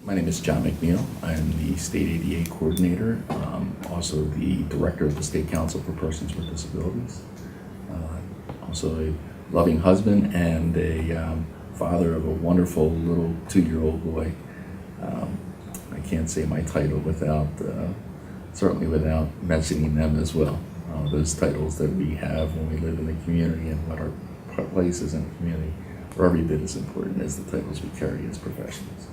My name is John McNeal. I'm the State ADA Coordinator, also the Director of the State Council for Persons with Disabilities. Also a loving husband and a father of a wonderful little 2-year-old boy. I can't say my title without, certainly without mentioning them as well. Those titles that we have when we live in the community and what our place is in the community are every bit as important as the titles we carry as professionals.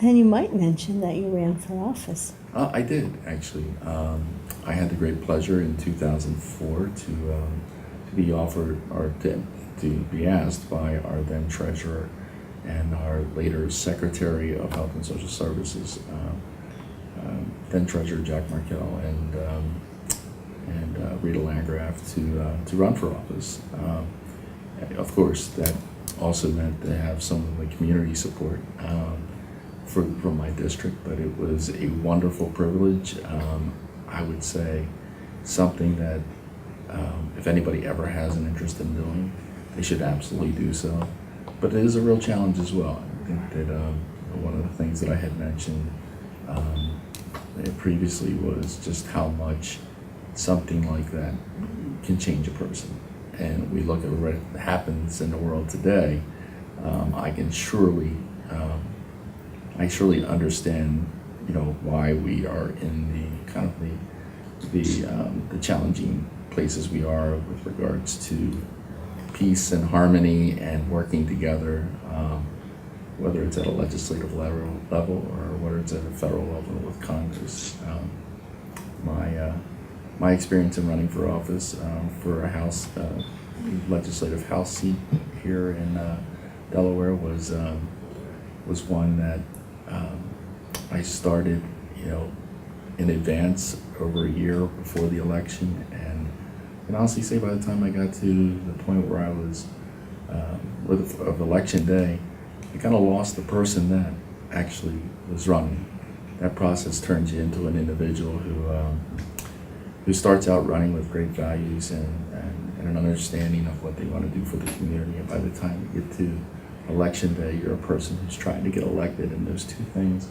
And you might mention that you ran for office. I did, actually. I had the great pleasure in 2004 to be offered, or to be asked by our then treasurer and our later Secretary of Health and Social Services, then Treasurer Jack Markell and Rita Landgraf to run for office. Of course, that also meant to have some of the community support from my district, but it was a wonderful privilege. I would say something that if anybody ever has an interest in doing, they should absolutely do so. But it is a real challenge as well. I think that one of the things that I had mentioned previously was just how much something like that can change a person. And we look at what happens in the world today, I surely understand, why we are in the kind of the challenging places we are with regards to peace and harmony and working together, whether it's at a legislative level or whether it's at a federal level with Congress. My experience in running for office for a legislative House seat here in Delaware was one that I started, in advance over a year before the election, and I can honestly say by the time I got to the point where I was of election day, I kind of lost the person that actually was running. That process turns you into an individual who starts out running with great values and an understanding of what they want to do for the community. And by the time you get to election day, you're a person who's trying to get elected, and those two things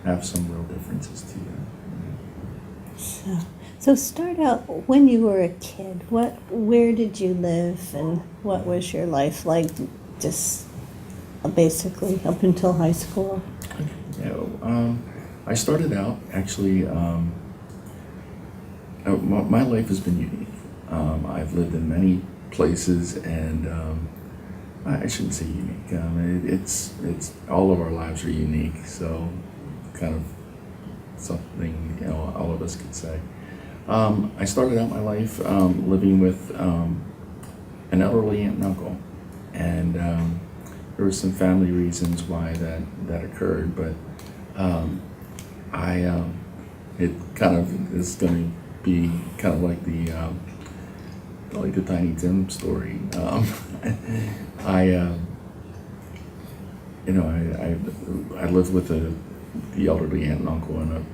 have some real differences to you. So start out when you were a kid. Where did you live, and what was your life like, just basically up until high school? I started out actually. My life has been unique. I've lived in many places, and I shouldn't say unique. It's all of our lives are unique. So, kind of something all of us could say. I started out my life living with an elderly aunt and uncle, and there were some family reasons why that occurred. But it kind of is going to be kind of like the Tiny Tim story. I lived with the elderly aunt and uncle in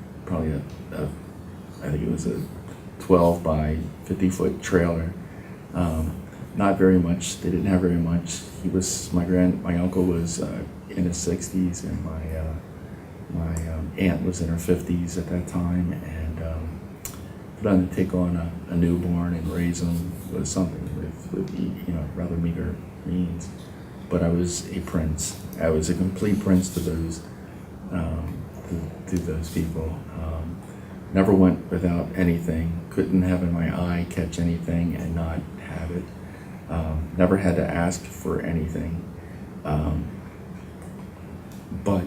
I think it was a 12 by 50-foot trailer. Not very much. They didn't have very much. My uncle was in his 60s, and my aunt was in her 50s at that time, and for them to take on a newborn and raise them was something with rather meager means. But I was a prince. I was a complete prince to those people. Never went without anything. Couldn't have in my eye catch anything and not have it. Never had to ask for anything. But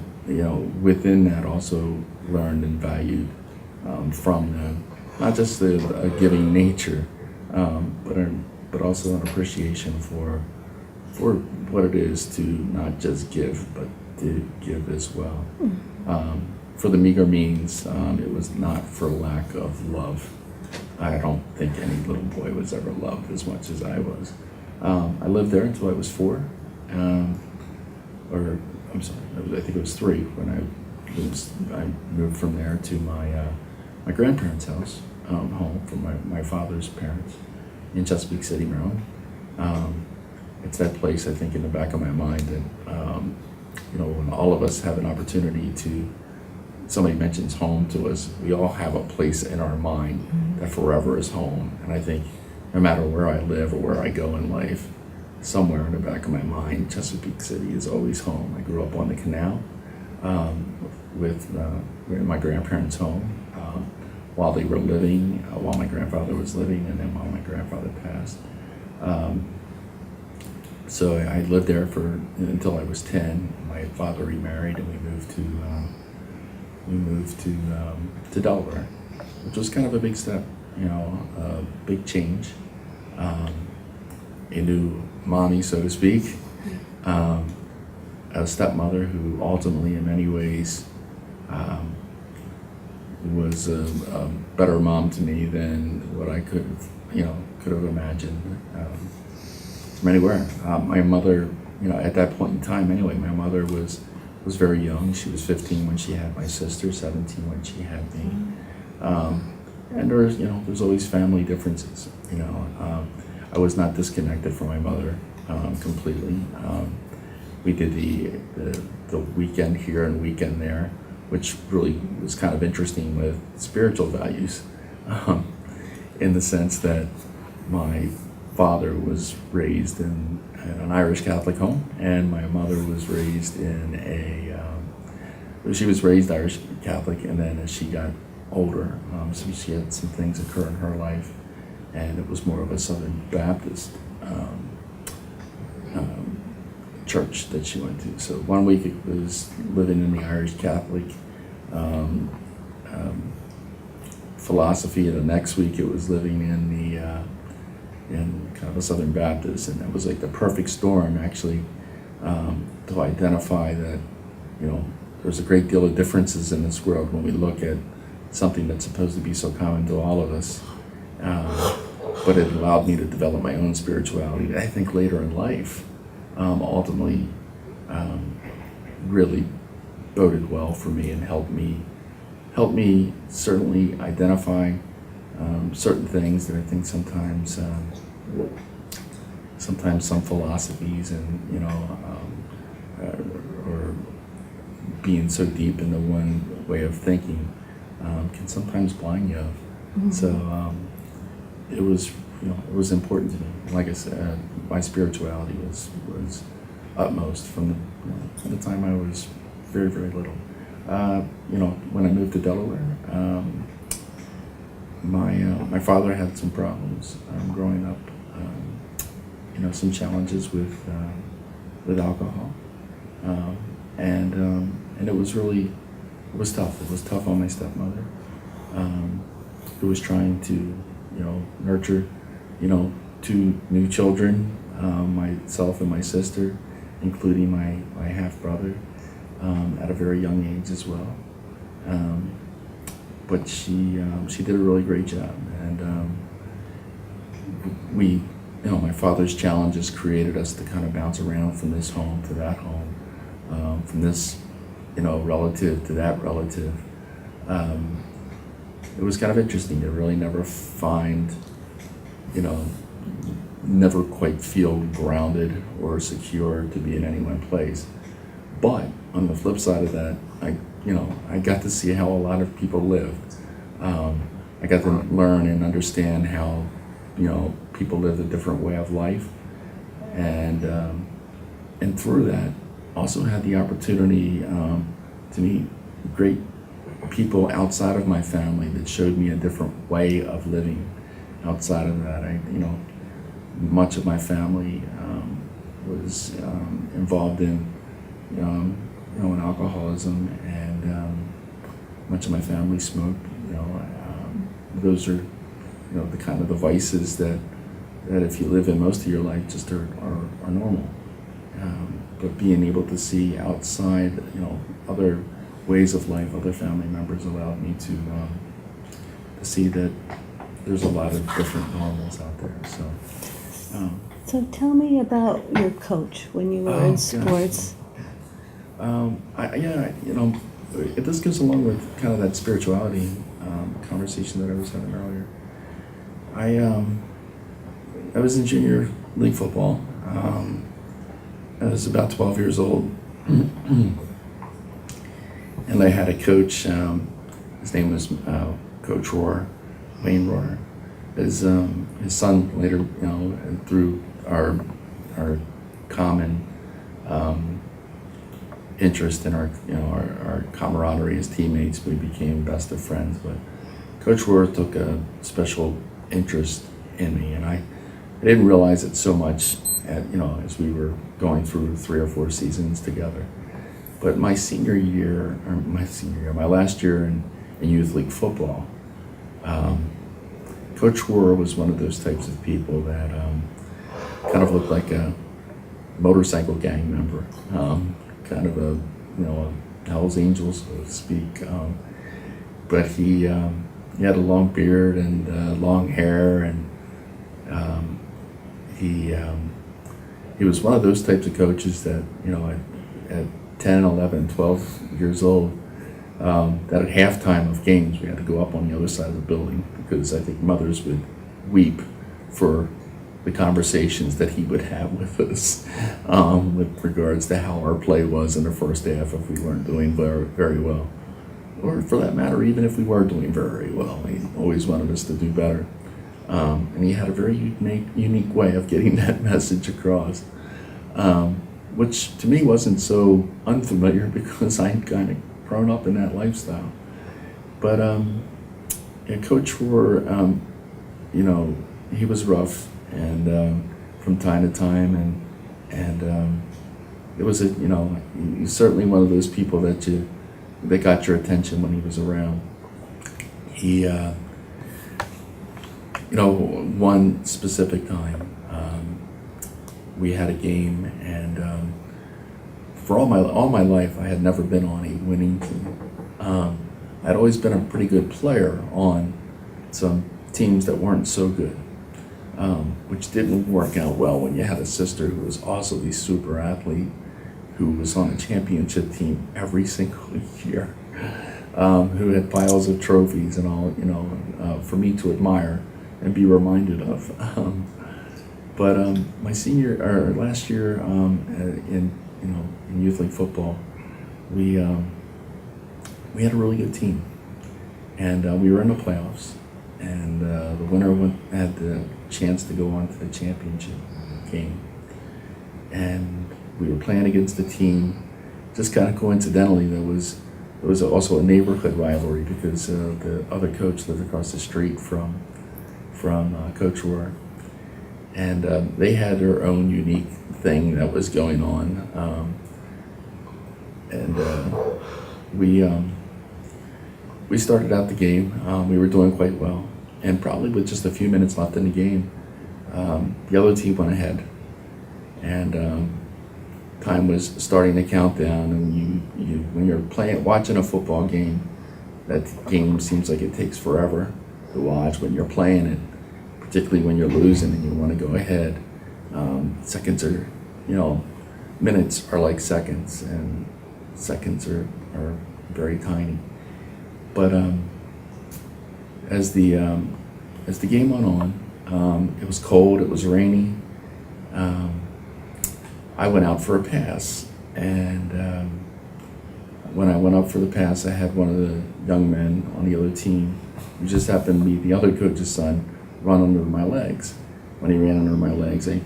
within that, also learned and valued from them, not just the giving nature, but also an appreciation for what it is to not just give, but to give as well. For the meager means, it was not for lack of love. I don't think any little boy was ever loved as much as I was. I lived there until I was 4, or I'm sorry, I think it was 3 when I moved from there to my grandparents' house, home from my father's parents in Chesapeake City, Maryland. It's that place, I think, in the back of my mind that when all of us have an opportunity to somebody mentions home to us, we all have a place in our mind that forever is home. And I think no matter where I live or where I go in life, somewhere in the back of my mind, Chesapeake City is always home. I grew up on the canal with my grandparents' home while they were living, while my grandfather was living, and then while my grandfather passed. So I lived there until I was 10. My father remarried, and we moved to Delaware, which was kind of a big step, a big change. A new mommy, so to speak, a stepmother who ultimately, in many ways, was a better mom to me than what I could have imagined. From anywhere, my mother, at that point in time, anyway, my mother was very young. She was 15 when she had my sister, 17 when she had me, and there's always family differences. I was not disconnected from my mother completely. We did the weekend here and weekend there, which really was kind of interesting with spiritual values, in the sense that my father was raised in an Irish Catholic home, and my mother was raised she was raised Irish Catholic, and then as she got older, so she had some things occur in her life, and it was more of a Southern Baptist church that she went to. So one week it was living in the Irish Catholic philosophy, and the next week it was living in kind of a Southern Baptist, and it was like the perfect storm, actually, to identify that there's a great deal of differences in this world when we look at something that's supposed to be so common to all of us. But it allowed me to develop my own spirituality that I think later in life ultimately really boded well for me and helped me certainly identify certain things that I think sometimes some philosophies and or being so deep into one way of thinking can sometimes blind you. Mm-hmm. So it was important to me. Like I said, my spirituality was utmost from the time I was very, very little. When I moved to Delaware, my father had some problems growing up. Some challenges with alcohol, and it was tough. It was tough on my stepmother, who was trying to nurture two new children, myself and my sister, including my half brother, at a very young age as well. But she did a really great job, and my father's challenges created us to kind of bounce around from this home to that home, from this relative to that relative. It was kind of interesting to really never never quite feel grounded or secure to be in any one place. But on the flip side of that, I got to see how a lot of people lived. I got to learn and understand how people lived a different way of life, and through that, also had the opportunity to meet great people outside of my family that showed me a different way of living. Outside of that, much of my family was involved in in alcoholism, and much of my family smoked. Those are the kind of the vices that if you live in most of your life just are normal. But being able to see outside, other ways of life, other family members allowed me to see that there's a lot of different normals out there. So tell me about your coach when you were in sports. This goes along with kind of that spirituality conversation that I was having earlier. I was in junior league football. I was about 12 years old. And I had a coach, his name was Coach Wayne Rohr. His son later, through our common interest in our camaraderie as teammates, we became best of friends. But Coach Rohr took a special interest in me, and I didn't realize it so much as we were going through 3 or 4 seasons together. But my last year in youth league football, Coach Rohr was one of those types of people that kind of looked like a motorcycle gang member, kind of a Hell's Angel, so to speak. But he had a long beard and long hair, and he was one of those types of coaches that at 10, 11, 12 years old, that at halftime of games we had to go up on the other side of the building because I think mothers would weep for the conversations that he would have with us with regards to how our play was in the first half if we weren't doing very, very well. Or for that matter, even if we were doing very well, he always wanted us to do better. And he had a very unique way of getting that message across, which to me wasn't so unfamiliar because I had kind of grown up in that lifestyle. But Coach Rohr, he was rough, and from time to time, and it was he's certainly one of those people that got your attention when he was around. He, one specific time, we had a game, and for all my life, I had never been on a winning team. I'd always been a pretty good player on some teams that weren't so good, which didn't work out well when you had a sister who was also the super athlete, who was on a championship team every single year, who had piles of trophies and all, for me to admire and be reminded of. But my last year in youth league football, we had a really good team, and we were in the playoffs, and the winner had the chance to go on to the championship game, and we were playing against a team. Just kind of coincidentally, there was also a neighborhood rivalry because the other coach lived across the street from Coach Rohr, and they had their own unique thing that was going on, and we started out the game. We were doing quite well, and probably with just a few minutes left in the game, the other team went ahead, and time was starting to count down. And when you're watching a football game, that game seems like it takes forever to watch. When you're playing it, particularly when you're losing and you want to go ahead, seconds are, minutes are like seconds, and seconds are very tiny. But as the game went on, it was cold, it was rainy. I went out for a pass, and when I went up for the pass, I had one of the young men on the other team, who just happened to be the other coach's son, run under my legs. When he ran under my legs, the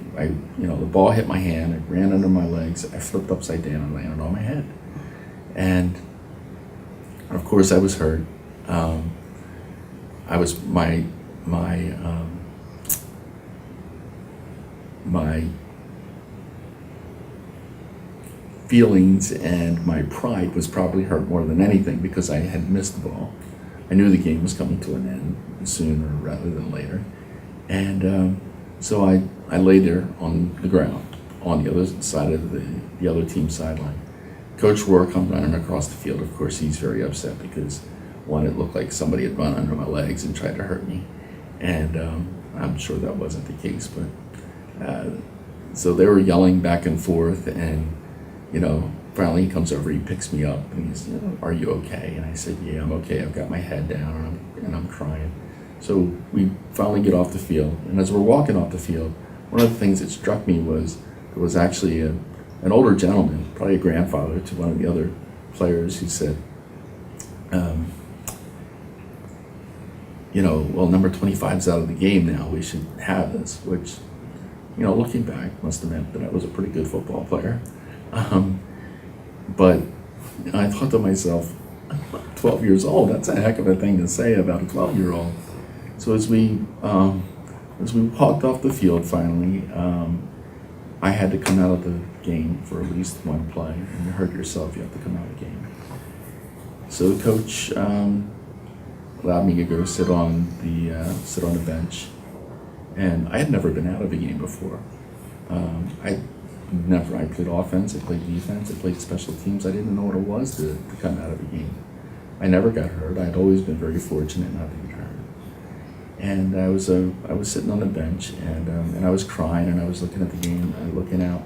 ball hit my hand, it ran under my legs, I flipped upside down and landed on my head. And of course I was hurt. I was my feelings and my pride was probably hurt more than anything because I had missed the ball. I knew the game was coming to an end sooner rather than later. And so I lay there on the ground on the other side of the other team's sideline. Coach Rohr come running across the field. Of course, he's very upset because, one, it looked like somebody had run under my legs and tried to hurt me. And I'm sure that wasn't the case. But so they were yelling back and forth, and finally he comes over, he picks me up, and he's, "Are you okay?" And I said, "Yeah, I'm okay. I've got my head down, and I'm crying." So we finally get off the field, and as we're walking off the field, one of the things that struck me was there was actually an older gentleman, probably a grandfather to one of the other players, who said, um, well, number 25's out of the game now, we should have this, which, looking back, must have meant that I was a pretty good football player. But I thought to myself, 12 years old, that's a heck of a thing to say about a 12-year-old. So as we walked off the field finally, I had to come out of the game for at least one play. And you heard yourself, you have to come out of the game. So the coach allowed me to go sit on the bench, and I had never been out of a game before. I played offense, I played defense, I played special teams. I didn't know what it was to come out of a game. I never got hurt. I had always been very fortunate not to get hurt. And I was sitting on the bench, and I was crying, and I was looking at the game, looking out,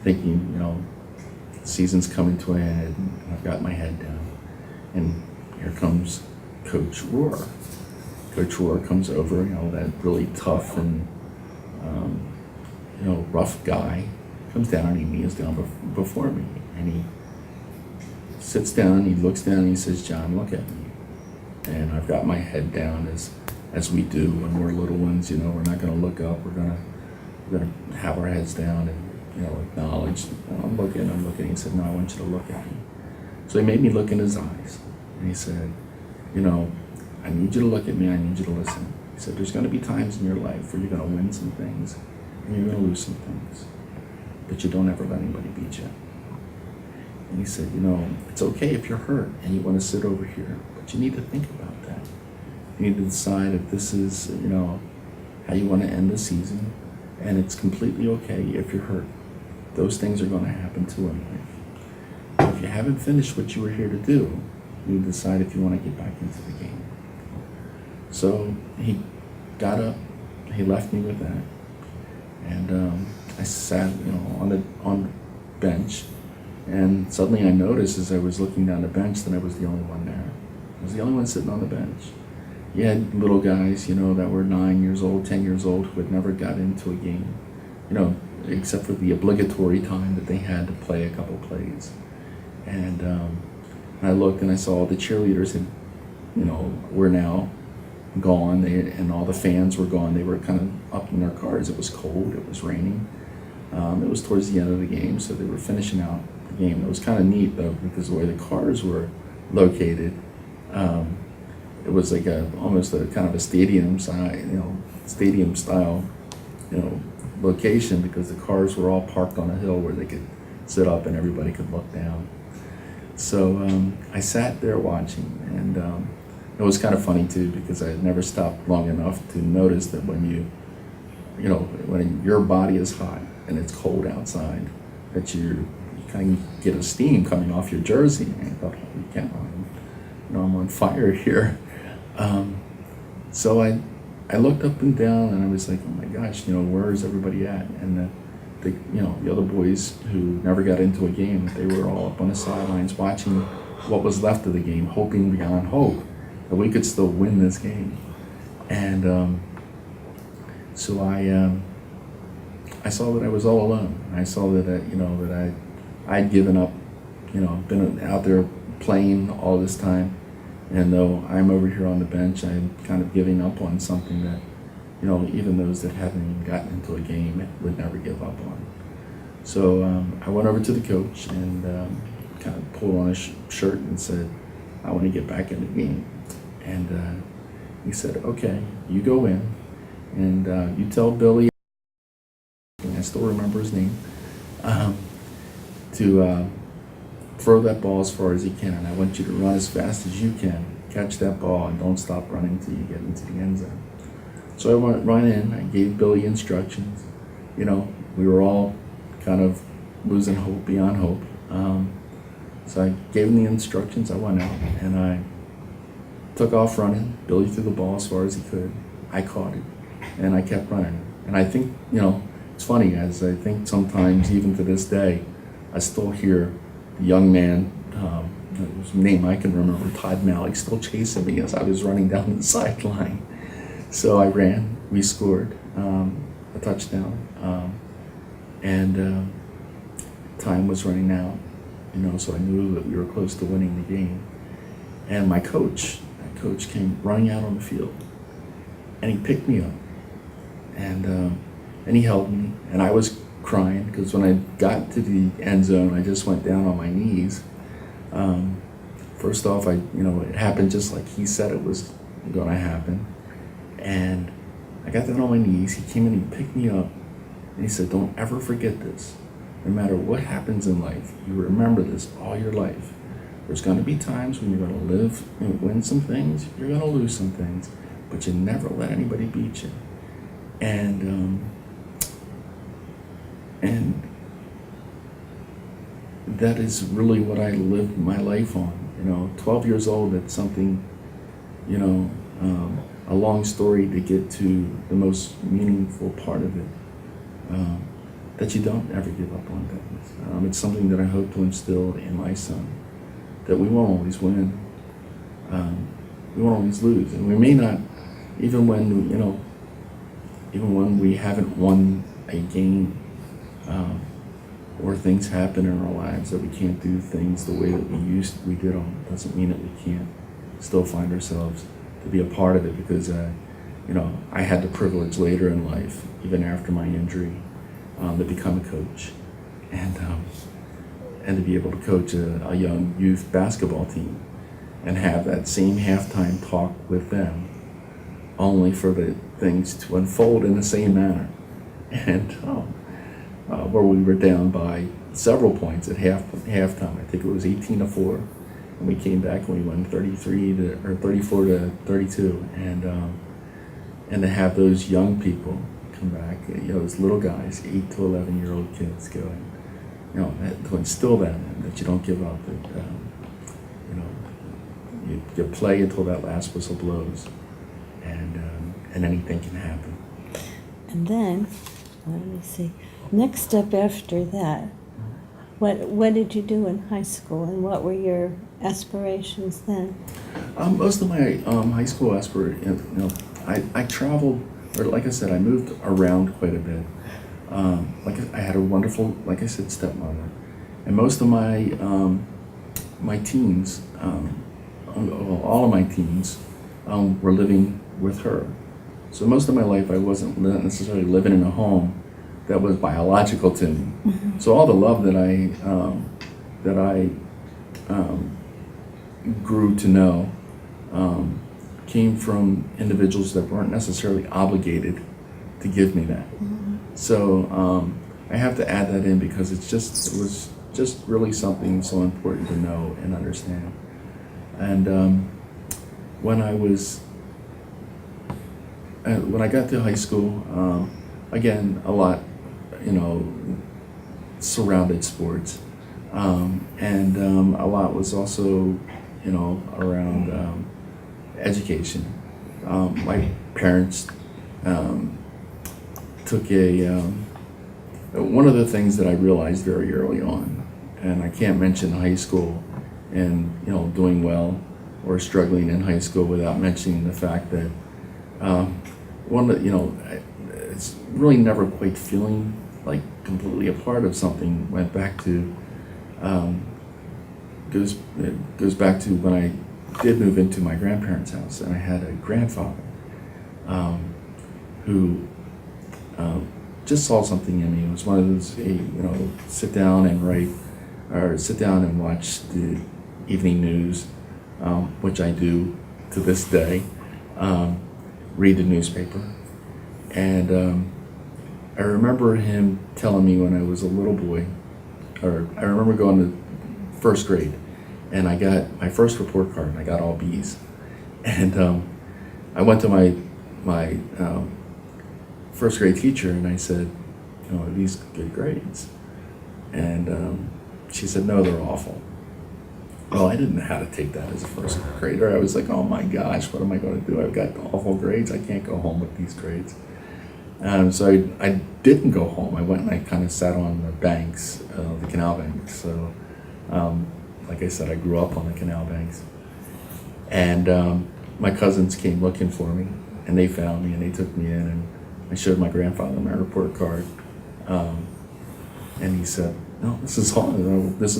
thinking, the season's coming to a head, and I've got my head down, and here comes Coach Rohr. Coach Rohr comes over, that really tough and rough guy, comes down and he kneels down before me, and he sits down, he looks down, and he says, "John, look at me." And I've got my head down as we do when we're little ones. We're not going to look up. We're gonna have our heads down and acknowledge. I'm looking. He said, "No, I want you to look at me." So he made me look in his eyes, and he said, "I need you to look at me. I need you to listen." He said, "There's going to be times in your life where you're going to win some things and you're going to lose some things, but you don't ever let anybody beat you." And he said, "It's okay if you're hurt and you want to sit over here, but you need to think about that. You need to decide if this is, how you want to end the season, and it's completely okay if you're hurt. Those things are going to happen too in life. If you haven't finished what you were here to do, you decide if you want to get back into the game." So he got up, he left me with that, and I sat, on the bench, and suddenly I noticed as I was looking down the bench that I was the only one there. I was the only one sitting on the bench. You had little guys, that were 9 years old, 10 years old, who had never got into a game, except for the obligatory time that they had to play a couple plays. And I looked and I saw the cheerleaders had, were now gone, and all the fans were gone. They were kind of up in their cars. It was cold, it was raining. It was towards the end of the game, so they were finishing out the game. It was kind of neat, though, because the way the cars were located, it was like almost a kind of a stadium style, location, because the cars were all parked on a hill where they could sit up and everybody could look down. So I sat there watching, and it was kind of funny too, because I had never stopped long enough to notice that when when your body is hot and it's cold outside, that you kind of get a steam coming off your jersey. And I thought, holy cow, I'm on fire here. So I looked up and down, and I was like, oh my gosh, where is everybody at? And the other boys who never got into a game, they were all up on the sidelines watching what was left of the game, hoping beyond hope that we could still win this game. And so I saw that I was all alone. I saw that I'd given up, been out there playing all this time, and though I'm over here on the bench, I'm kind of giving up on something that, even those that haven't even gotten into a game would never give up on. So I went over to the coach and kind of pulled on his shirt and said, "I want to get back in the game." And he said, "Okay, you go in, and you tell Billy," I still remember his name, to throw that ball as far as he can, and I want you to run as fast as you can, catch that ball, and don't stop running until you get into the end zone. So I went right in, I gave Billy instructions. We were all kind of losing hope beyond hope. So I gave him the instructions, I went out, and I took off running. Billy threw the ball as far as he could. I caught it, and I kept running. And I think, it's funny, as I think sometimes, even to this day, I still hear the young man, whose name I can remember, Todd Malik, still chasing me as I was running down the sideline. So I ran, we scored a touchdown, and time was running out, so I knew that we were close to winning the game. And that coach came running out on the field, and he picked me up, and he held me, and I was crying because when I got to the end zone, I just went down on my knees. First off, it happened just like he said it was going to happen, and I got down on my knees. He came in, he picked me up, and he said, "Don't ever forget this. No matter what happens in life, you remember this all your life. There's going to be times when you're going to live and win some things, you're going to lose some things, but you never let anybody beat you." And that is really what I lived my life on. 12 years old, that's something, a long story to get to the most meaningful part of it, that you don't ever give up on things. It's something that I hope to instill in my son, that we won't always win, we won't always lose, and we may not, even when we haven't won a game, or things happen in our lives that we can't do things the way that we did them, doesn't mean that we can't still find ourselves to be a part of it, because I had the privilege later in life, even after my injury, to become a coach, and to be able to coach a young youth basketball team and have that same halftime talk with them, only for the things to unfold in the same manner. And where we were down by several points at halftime. I think it was 18-4, and we came back and we won 34-32, and to have those young people come back, those little guys, 8 to 11-year-old kids, going, to instill that in them, that you don't give up, that you play until that last whistle blows, and anything can happen. And then, let me see, next step after that, what did you do in high school, and what were your aspirations then? Most of my high school aspirations, I traveled, or like I said, I moved around quite a bit. I had a wonderful, like I said, stepmother, and most of my teens, all of my teens, were living with her. So most of my life, I wasn't necessarily living in a home that was biological to me. Mm-hmm. So all the love that I grew to know came from individuals that weren't necessarily obligated to give me that. Mm-hmm. So I have to add that in because it was just really something so important to know and understand. And when I got to high school, again, a lot, surrounded sports, and a lot was also, around education. My parents took one of the things that I realized very early on, and I can't mention high school and doing well or struggling in high school without mentioning the fact that one that it's really never quite feeling like completely a part of something went back to goes back to when I did move into my grandparents' house, and I had a grandfather who just saw something in me. It was one of those sit down and write, or sit down and watch the evening news, which I do to this day, read the newspaper. And I remember him telling me when I was a little boy, or I remember going to first grade, and I got my first report card, and I got all B's. And I went to my first grade teacher, and I said, are these good grades? And she said, no, they're awful. Well, I didn't know how to take that as a first grader. I was like, oh my gosh, what am I going to do? I've got awful grades. I can't go home with these grades. So I didn't go home. I went and I kind of sat on the banks, the canal banks. So, like I said, I grew up on the canal banks. And my cousins came looking for me, and they found me, and they took me in, and I showed my grandfather my report card. And he said, no, this is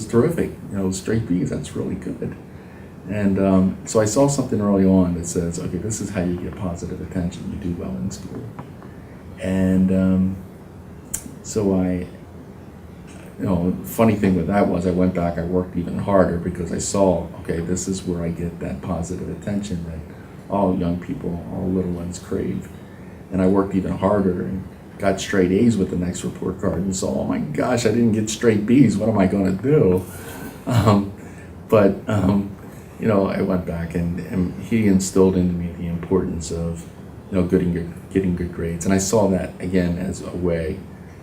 terrific. Straight B's, that's really good. And so I saw something early on that says, okay, this is how you get positive attention. You do well in school. And so funny thing with that was I went back, I worked even harder because I saw, okay, this is where I get that positive attention that all young people, all little ones crave. And I worked even harder and got straight A's with the next report card and saw, oh my gosh, I didn't get straight B's. What am I going to do? I went back and he instilled into me the importance of, getting good grades. And I saw that again as a way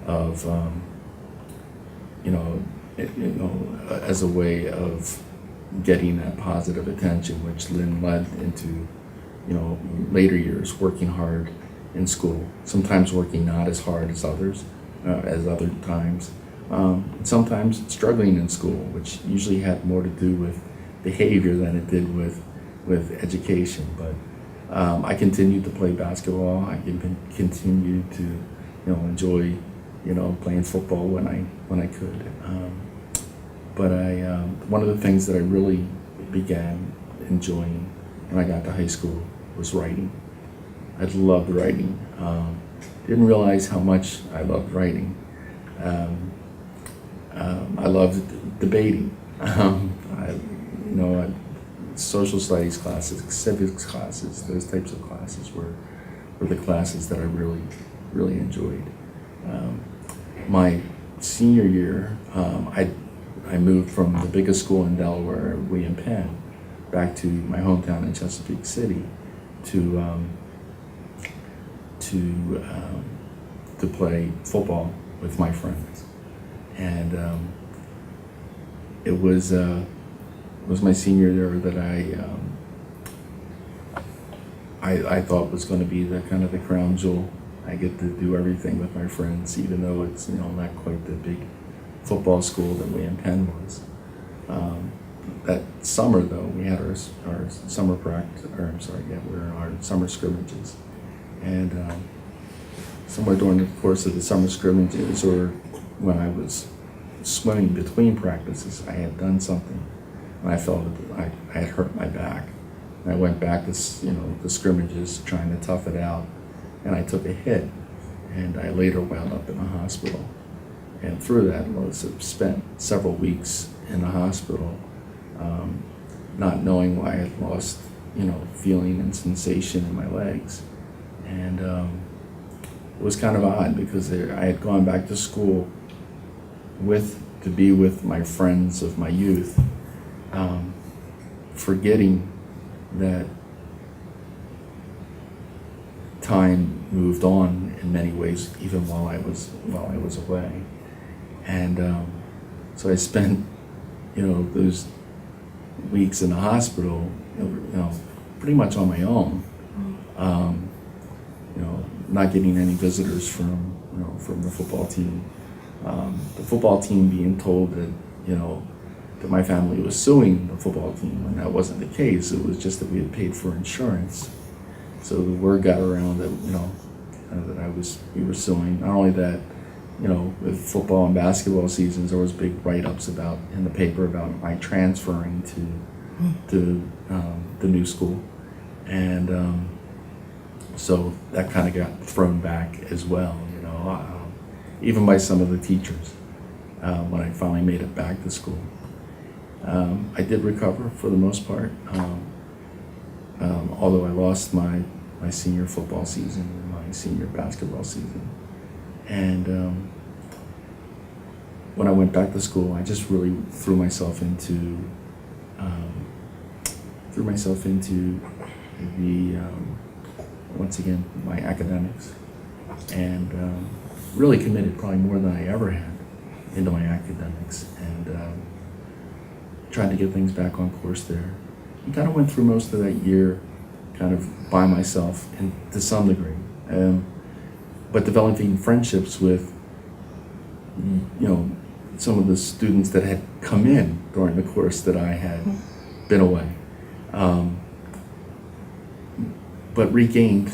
of, as a way of getting that positive attention, which then led into, later years working hard in school, sometimes working not as hard as others, as other times, sometimes struggling in school, which usually had more to do with behavior than it did with education. But I continued to play basketball. I continued to, enjoy, playing football when I could. But one of the things that I really began enjoying when I got to high school was writing. I loved writing. Didn't realize how much I loved writing. I loved debating. Social studies classes, civics classes, those types of classes were the classes that I really, really enjoyed. My senior year, I moved from the biggest school in Delaware, William Penn, back to my hometown in Chesapeake City to play football with my friends, and it was my senior year that I thought was going to be the kind of the crown jewel. I get to do everything with my friends, even though it's not quite the big football school that William Penn was. That summer though, we had our summer practice, we were in our summer scrimmages, and somewhere during the course of the summer scrimmages, or when I was swimming between practices, I had done something, and I felt that I had hurt my back. And I went back to the scrimmages trying to tough it out, and I took a hit, and I later wound up in a hospital. And through that, I spent several weeks in the hospital, not knowing why I had lost, feeling and sensation in my legs. And it was kind of odd because I had gone back to school to be with my friends of my youth, forgetting that time moved on in many ways, even while I was away. And so I spent, those weeks in the hospital, pretty much on my own. Not getting any visitors from the football team. The football team being told that, that my family was suing the football team, when that wasn't the case. It was just that we had paid for insurance. So the word got around that, that we were suing. Not only that, with football and basketball seasons, there was big write-ups in the paper about my transferring to the new school, and so that kind of got thrown back as well. Even by some of the teachers when I finally made it back to school. I did recover for the most part, although I lost my senior football season and my senior basketball season. And when I went back to school, I just really threw myself into the once again my academics, and really committed, probably more than I ever had, into my academics, and tried to get things back on course there. I kind of went through most of that year kind of by myself, and to some degree, but developing friendships with some of the students that had come in during the course that I had been away, but regained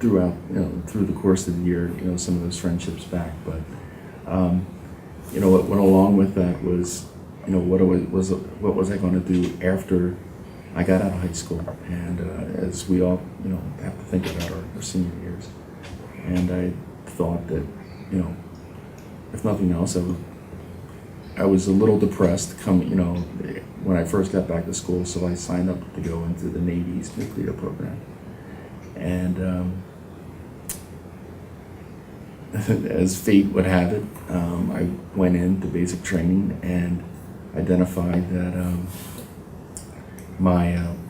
throughout through the course of the year some of those friendships back. But what went along with that was what was I going to do after I got out of high school, and as we all have to think about our senior years, and I thought that if nothing else, I was a little depressed when I first got back to school, so I signed up to go into the Navy's nuclear program, and as fate would have it, I went into basic training and identified that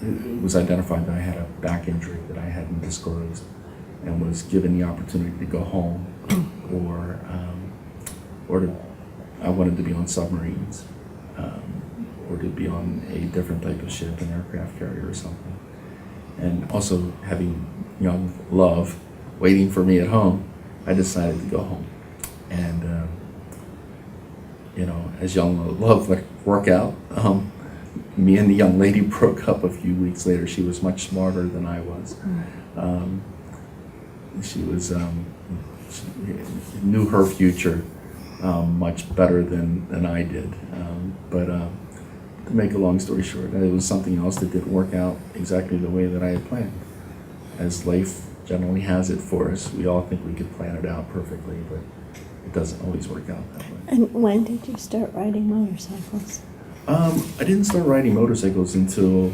it was identified that I had a back injury that I hadn't disclosed, and was given the opportunity to go home, I wanted to be on submarines, or to be on a different type of ship, an aircraft carrier or something. And also having young love waiting for me at home, I decided to go home. And as young love would work out, me and the young lady broke up a few weeks later. She was much smarter than I was. She she knew her future much better than I did. But to make a long story short, it was something else that didn't work out exactly the way that I had planned. As life generally has it for us, we all think we could plan it out perfectly, but it doesn't always work out that way. And when did you start riding motorcycles? I didn't start riding motorcycles until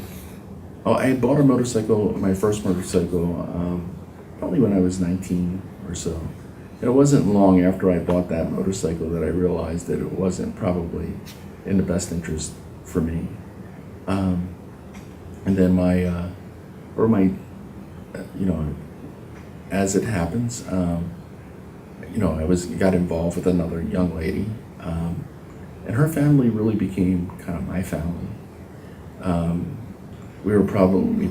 I had bought my first motorcycle, probably when I was 19 or so. And it wasn't long after I bought that motorcycle that I realized that it wasn't probably in the best interest for me. And then as it happens, I got involved with another young lady, and her family really became kind of my family. We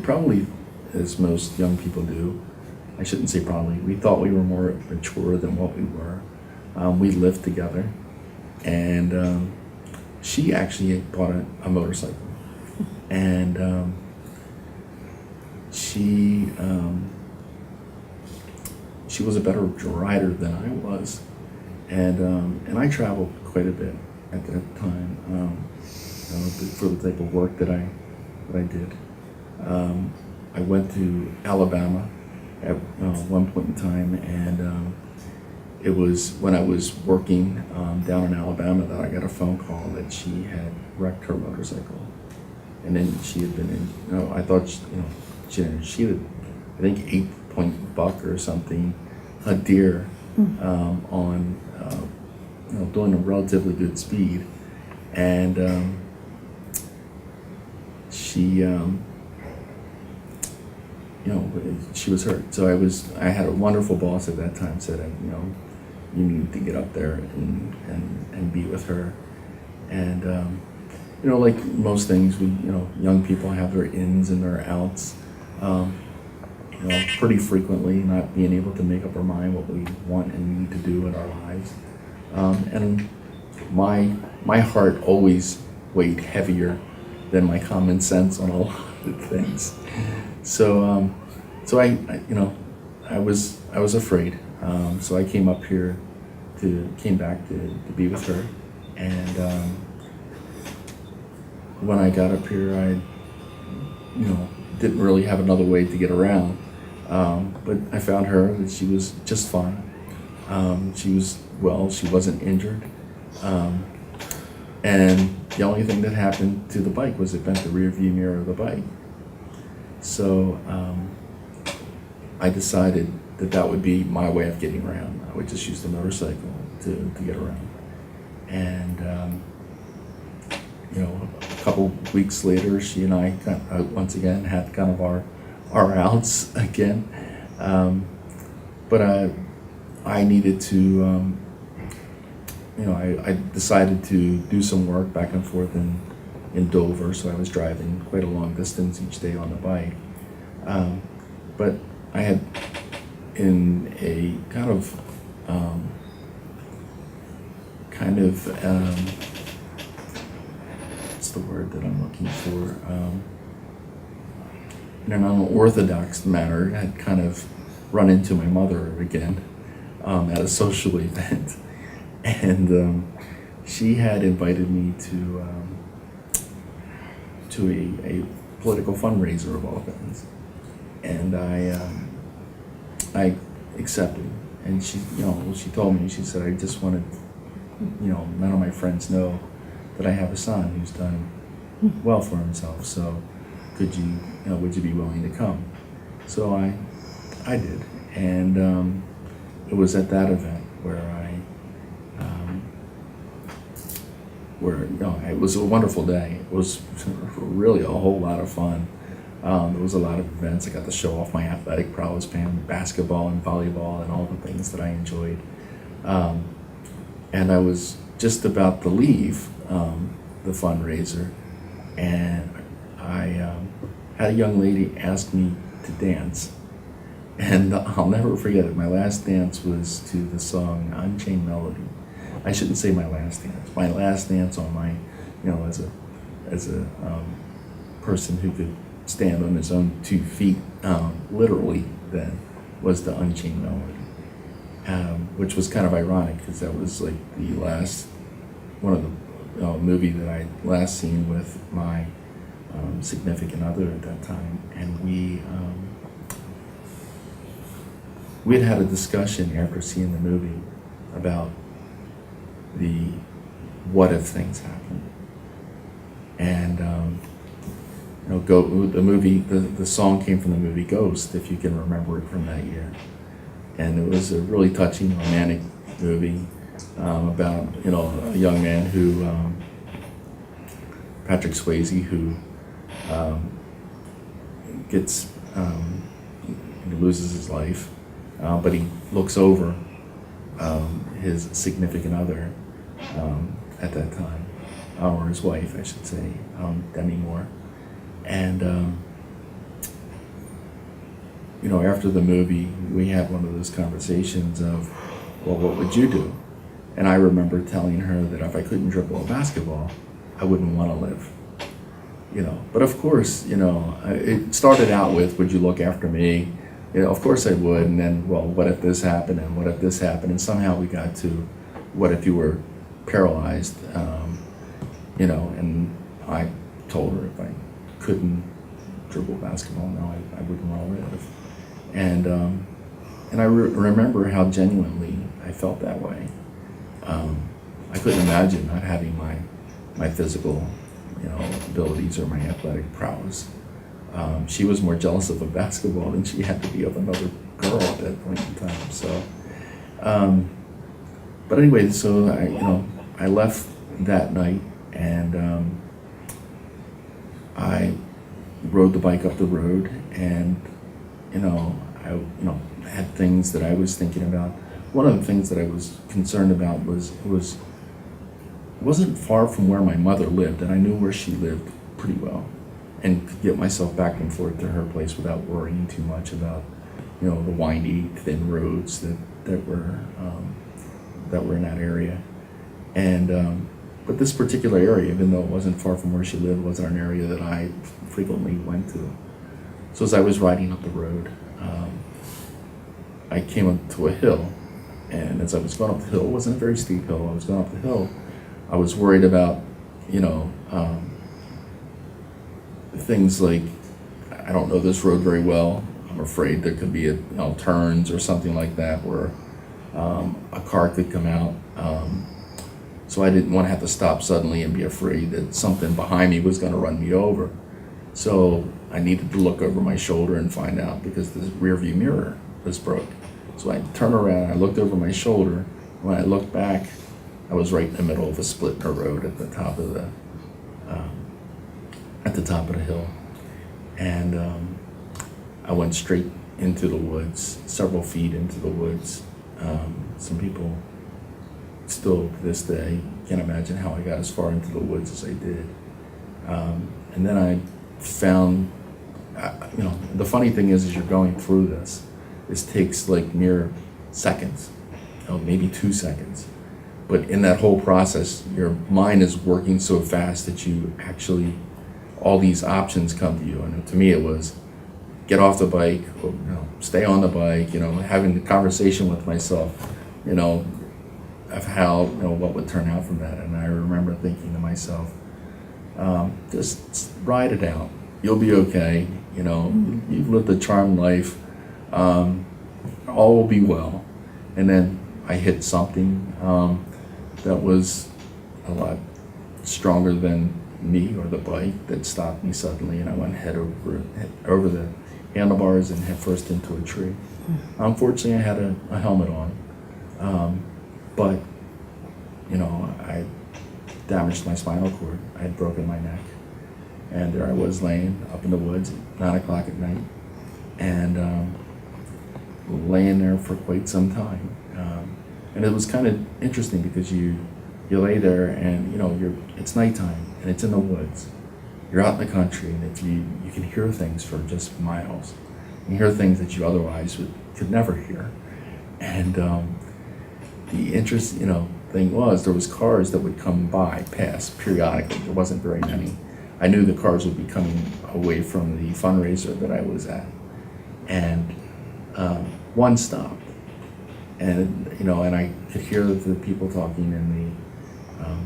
probably, as most young people do, I shouldn't say probably, we thought we were more mature than what we were. We lived together, and she actually had bought a motorcycle, and she was a better rider than I was, and I traveled quite a bit at that time for the type of work that I did. I went to Alabama at one point in time, and it was when I was working down in Alabama that I got a phone call that she had wrecked her motorcycle, and then she had been in. I thought she had, I think, 8-point buck or something, a deer, on doing a relatively good speed, and she she was hurt. So I had a wonderful boss at that time, said, you need to get up there and be with her. And like most things, young people have their ins and their outs. Pretty frequently, not being able to make up our mind what we want and need to do in our lives. And my heart always weighed heavier than my common sense on a lot of things. So I was afraid. So I came back to be with her, and when I got up here, I didn't really have another way to get around. But I found her, and she was just fine. She was well. She wasn't injured. And the only thing that happened to the bike was it bent the rear view mirror of the bike. So I decided that would be my way of getting around. I would just use the motorcycle to get around. And a couple weeks later, she and I once again had kind of our outs again. But I needed to. I decided to do some work back and forth in Dover, so I was driving quite a long distance each day on the bike. But I had, in a what's the word that I'm looking for? In an unorthodox manner, I had kind of run into my mother again at a social event. And she had invited me to a political fundraiser of all things, and I accepted. And she, she told me, she said, I just wanted, none of my friends know that I have a son who's done well for himself. So, would you be willing to come? So I did, and it was at that event where it was a wonderful day. It was really a whole lot of fun. There was a lot of events. I got to show off my athletic prowess, playing basketball and volleyball and all the things that I enjoyed. And I was just about to leave the fundraiser, and I had a young lady ask me to dance. And I'll never forget it. My last dance was to the song Unchained Melody. I shouldn't say my last dance. My last dance on my, as a person who could stand on his own 2 feet, literally then, was the Unchained Melody, which was kind of ironic because that was like the last, one of the movie that I last seen with my significant other at that time. And we had had a discussion after seeing the movie about the what if things happen. And the movie, the song came from the movie Ghost, if you can remember it from that year. And it was a really touching, romantic movie about a young man who Patrick Swayze, who gets he loses his life, but he looks over his significant other at that time, or his wife, I should say, Demi Moore. And after the movie, we had one of those conversations of, well, what would you do? And I remember telling her that if I couldn't dribble a basketball, I wouldn't want to live. But of course, it started out with, would you look after me? Of course I would. And then, well, what if this happened? And what if this happened? And somehow we got to, what if you were paralyzed? And I told her if I couldn't dribble basketball, no, I wouldn't want to live. And I remember how genuinely I felt that way. I couldn't imagine not having my physical, abilities or my athletic prowess. She was more jealous of a basketball than she had to be of another girl at that point in time. So, but anyway, so I left that night, and I rode the bike up the road, and I had things that I was thinking about. One of the things that I was concerned about wasn't far from where my mother lived, and I knew where she lived pretty well, and could get myself back and forth to her place without worrying too much about the windy, thin roads that were in that area. And but this particular area, even though it wasn't far from where she lived, wasn't an area that I frequently went to. So as I was riding up the road, I came up to a hill, and as I was going up the hill, it wasn't a very steep hill, I was going up the hill, I was worried about, things like, I don't know this road very well, I'm afraid there could be turns or something like that where a car could come out. So I didn't want to have to stop suddenly and be afraid that something behind me was going to run me over. So I needed to look over my shoulder and find out, because the rear view mirror was broke. So I turned around, I looked over my shoulder. When I looked back, I was right in the middle of a split in the road at the top of the hill. And I went straight into the woods, several feet into the woods. Some people still to this day can't imagine how I got as far into the woods as I did. And then I found, the funny thing is, as you're going through this takes like mere seconds, maybe 2 seconds. But in that whole process, your mind is working so fast that you actually, all these options come to you. And to me, it was get off the bike, or, stay on the bike, having the conversation with myself, of how, what would turn out from that. And I remember thinking to myself, just ride it out. You'll be okay. You've lived a charmed life. All will be well. And then I hit something that was a lot stronger than me or the bike that stopped me suddenly, and I went head over the handlebars and head first into a tree. Unfortunately, I had a helmet on, but I damaged my spinal cord. I had broken my neck, and there I was laying up in the woods at 9 o'clock at night, and laying there for quite some time. And it was kind of interesting because you lay there and it's nighttime and it's in the woods. You're out in the country, and if you can hear things for just miles. You hear things that you otherwise could never hear. And the interesting thing was there was cars that would come pass periodically. There wasn't very many. I knew the cars would be coming away from the fundraiser that I was at, and one stopped, and and I could hear the people talking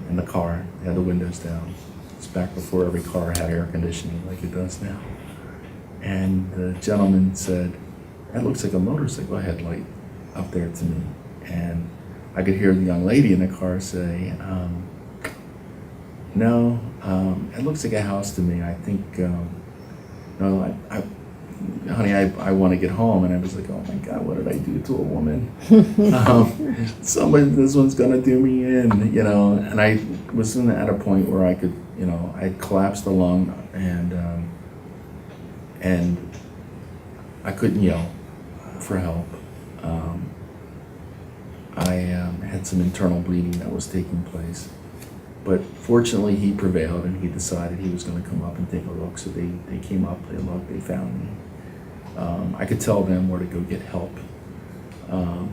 in the car. They had the windows down. It's back before every car had air conditioning like it does now. And the gentleman said, "That looks like a motorcycle headlight up there to me." And I could hear the young lady in the car say, "No, it looks like a house to me. I think, no, honey, I want to get home." And I was like, "Oh my God, what did I do to a woman? This one's gonna do me in, And I was at a point where I could, I had collapsed the lung, and I couldn't yell for help. I had some internal bleeding that was taking place. But fortunately, he prevailed, and he decided he was going to come up and take a look. So they came up, they looked, they found me. I could tell them where to go get help. I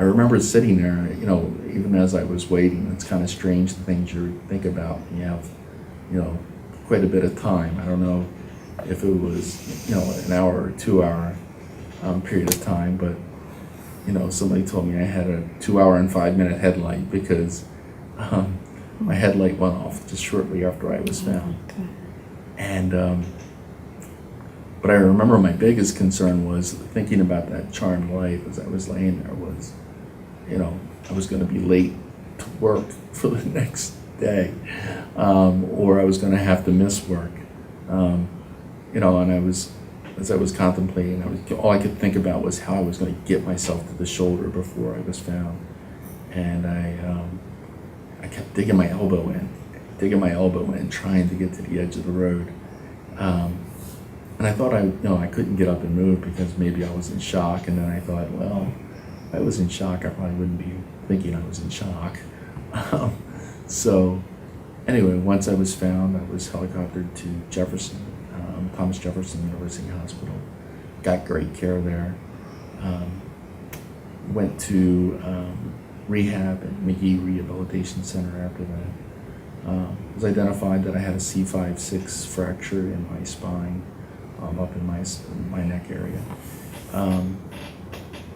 remember sitting there, even as I was waiting. It's kind of strange, the things you think about. You have, quite a bit of time. I don't know if it was, an hour or 2 hour period of time, but, somebody told me I had a 2 hour and 5 minute headlight because my headlight went off just shortly after I was found. Okay. And but I remember my biggest concern was thinking about that charmed life as I was laying there was, I was going to be late to work for the next day, or I was going to have to miss work, and as I was contemplating, all I could think about was how I was going to get myself to the shoulder before I was found, and I kept digging my elbow in, trying to get to the edge of the road. And I thought I couldn't get up and move because maybe I was in shock. And then I thought, well, if I was in shock, I probably wouldn't be thinking I was in shock. So anyway, once I was found, I was helicoptered to Thomas Jefferson University Hospital. Got great care there. Went to rehab at McNeal Rehabilitation Center after that. It was identified that I had a C5-6 fracture in my spine, up in my neck area.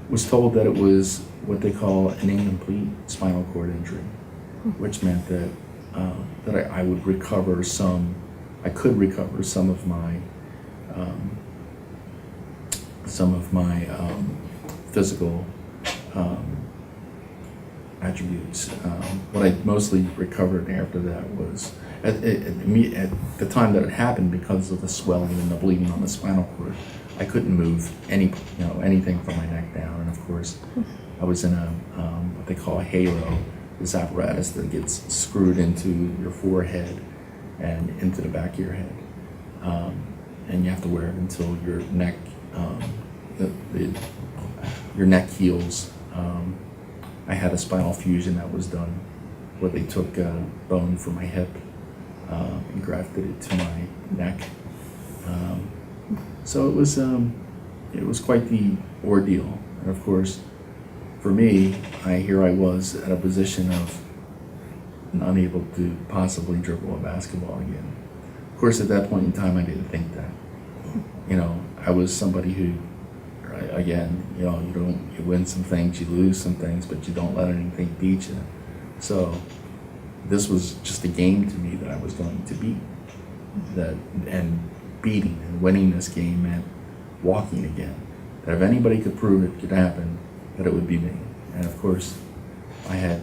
Was told that it was what they call an incomplete spinal cord injury, which meant that I would recover some. I could recover some of my physical attributes. What I mostly recovered after that was at the time that it happened, because of the swelling and the bleeding on the spinal cord, I couldn't move anything from my neck down. And of course, I was in a what they call a halo, this apparatus that gets screwed into your forehead and into the back of your head, and you have to wear it until your neck your neck heals. I had a spinal fusion that was done, where they took bone from my hip and grafted it to my neck. So it was quite the ordeal. And of course, for me, here I was at a position of unable to possibly dribble a basketball again. Of course, at that point in time, I didn't think that. I was somebody who, again, you know, you win some things, you lose some things, but you don't let anything beat you. So this was just a game to me that I was going to beat. And beating and winning this game meant walking again. That if anybody could prove it could happen, that it would be me. And of course, I had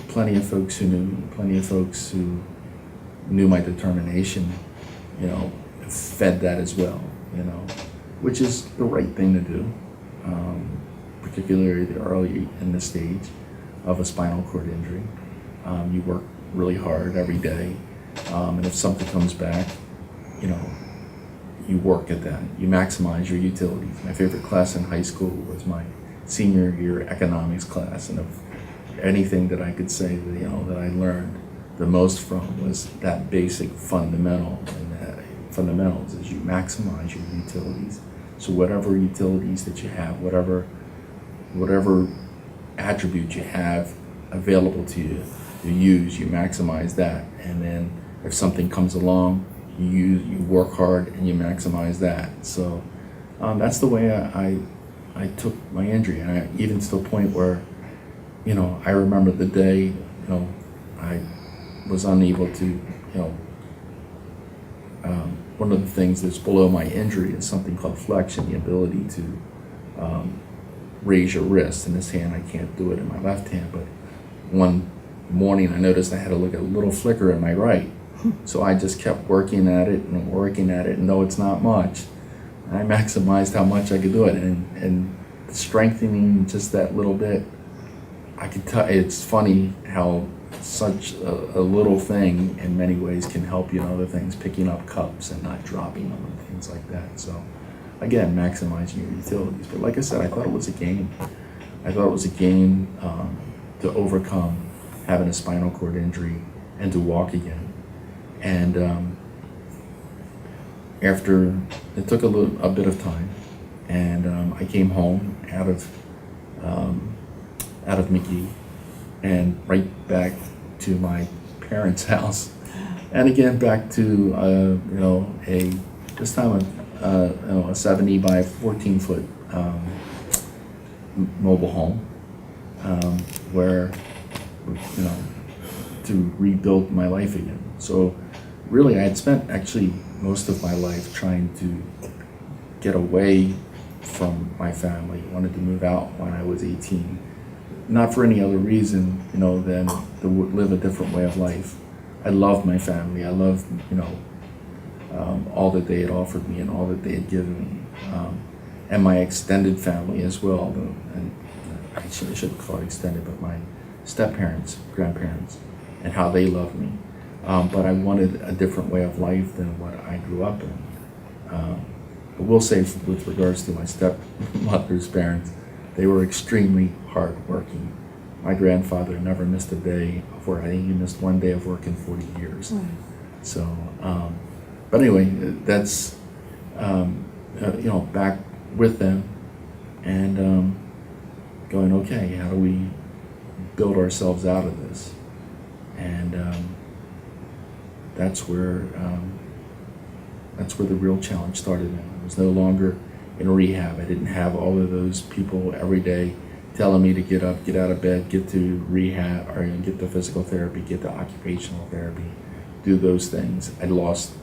plenty of folks who knew my determination, you know, fed that as well, you know, which is the right thing to do, particularly early in the stage of a spinal cord injury. You work really hard every day, and if something comes back, you know, you work at that. You maximize your utilities. My favorite class in high school was my senior year economics class, and if anything that I could say that, you know, that I learned the most from was that basic fundamental, and that fundamentals is you maximize your utilities. So whatever utilities that you have, whatever attribute you have available to you, you maximize that, and then if something comes along, you work hard and you maximize that. So that's the way I took my injury, and I even to the point where, you know, I remember the day, you know, I was unable to, you know, one of the things that's below my injury is something called flexion, the ability to raise your wrist. In this hand, I can't do it in my left hand, but one morning I noticed I had a little flicker in my right. So I just kept working at it, and no, it's not much. I maximized how much I could do it, and strengthening just that little bit, I could tell. It's funny how such a little thing in many ways can help you in other things, picking up cups and not dropping them and things like that. So again, maximizing your utilities. But like I said, I thought it was a game. I thought it was a game to overcome having a spinal cord injury and to walk again. And after it took a bit of time, and I came home out of McNeal and right back to my parents' house, and again back to you know, this time a 70 by 14 foot mobile home, where, you know, to rebuild my life again. So really, I had spent actually most of my life trying to get away from my family. I wanted to move out when I was 18, not for any other reason, you know, than to live a different way of life. I loved my family. I loved, you know, all that they had offered me and all that they had given me, and my extended family as well. And I shouldn't call it extended, but my step-parents, grandparents, and how they loved me. But I wanted a different way of life than what I grew up in. I will say, with regards to my stepmother's parents, they were extremely hardworking. My grandfather never missed a day of work. I think he missed one day of work in 40 years. Mm. So, but anyway, that's, you know, back with them and going, okay, how do we build ourselves out of this? And that's where the real challenge started. I was no longer in rehab. I didn't have all of those people every day telling me to get up, get out of bed, get to rehab, or get to physical therapy, get to occupational therapy, do those things. I lost,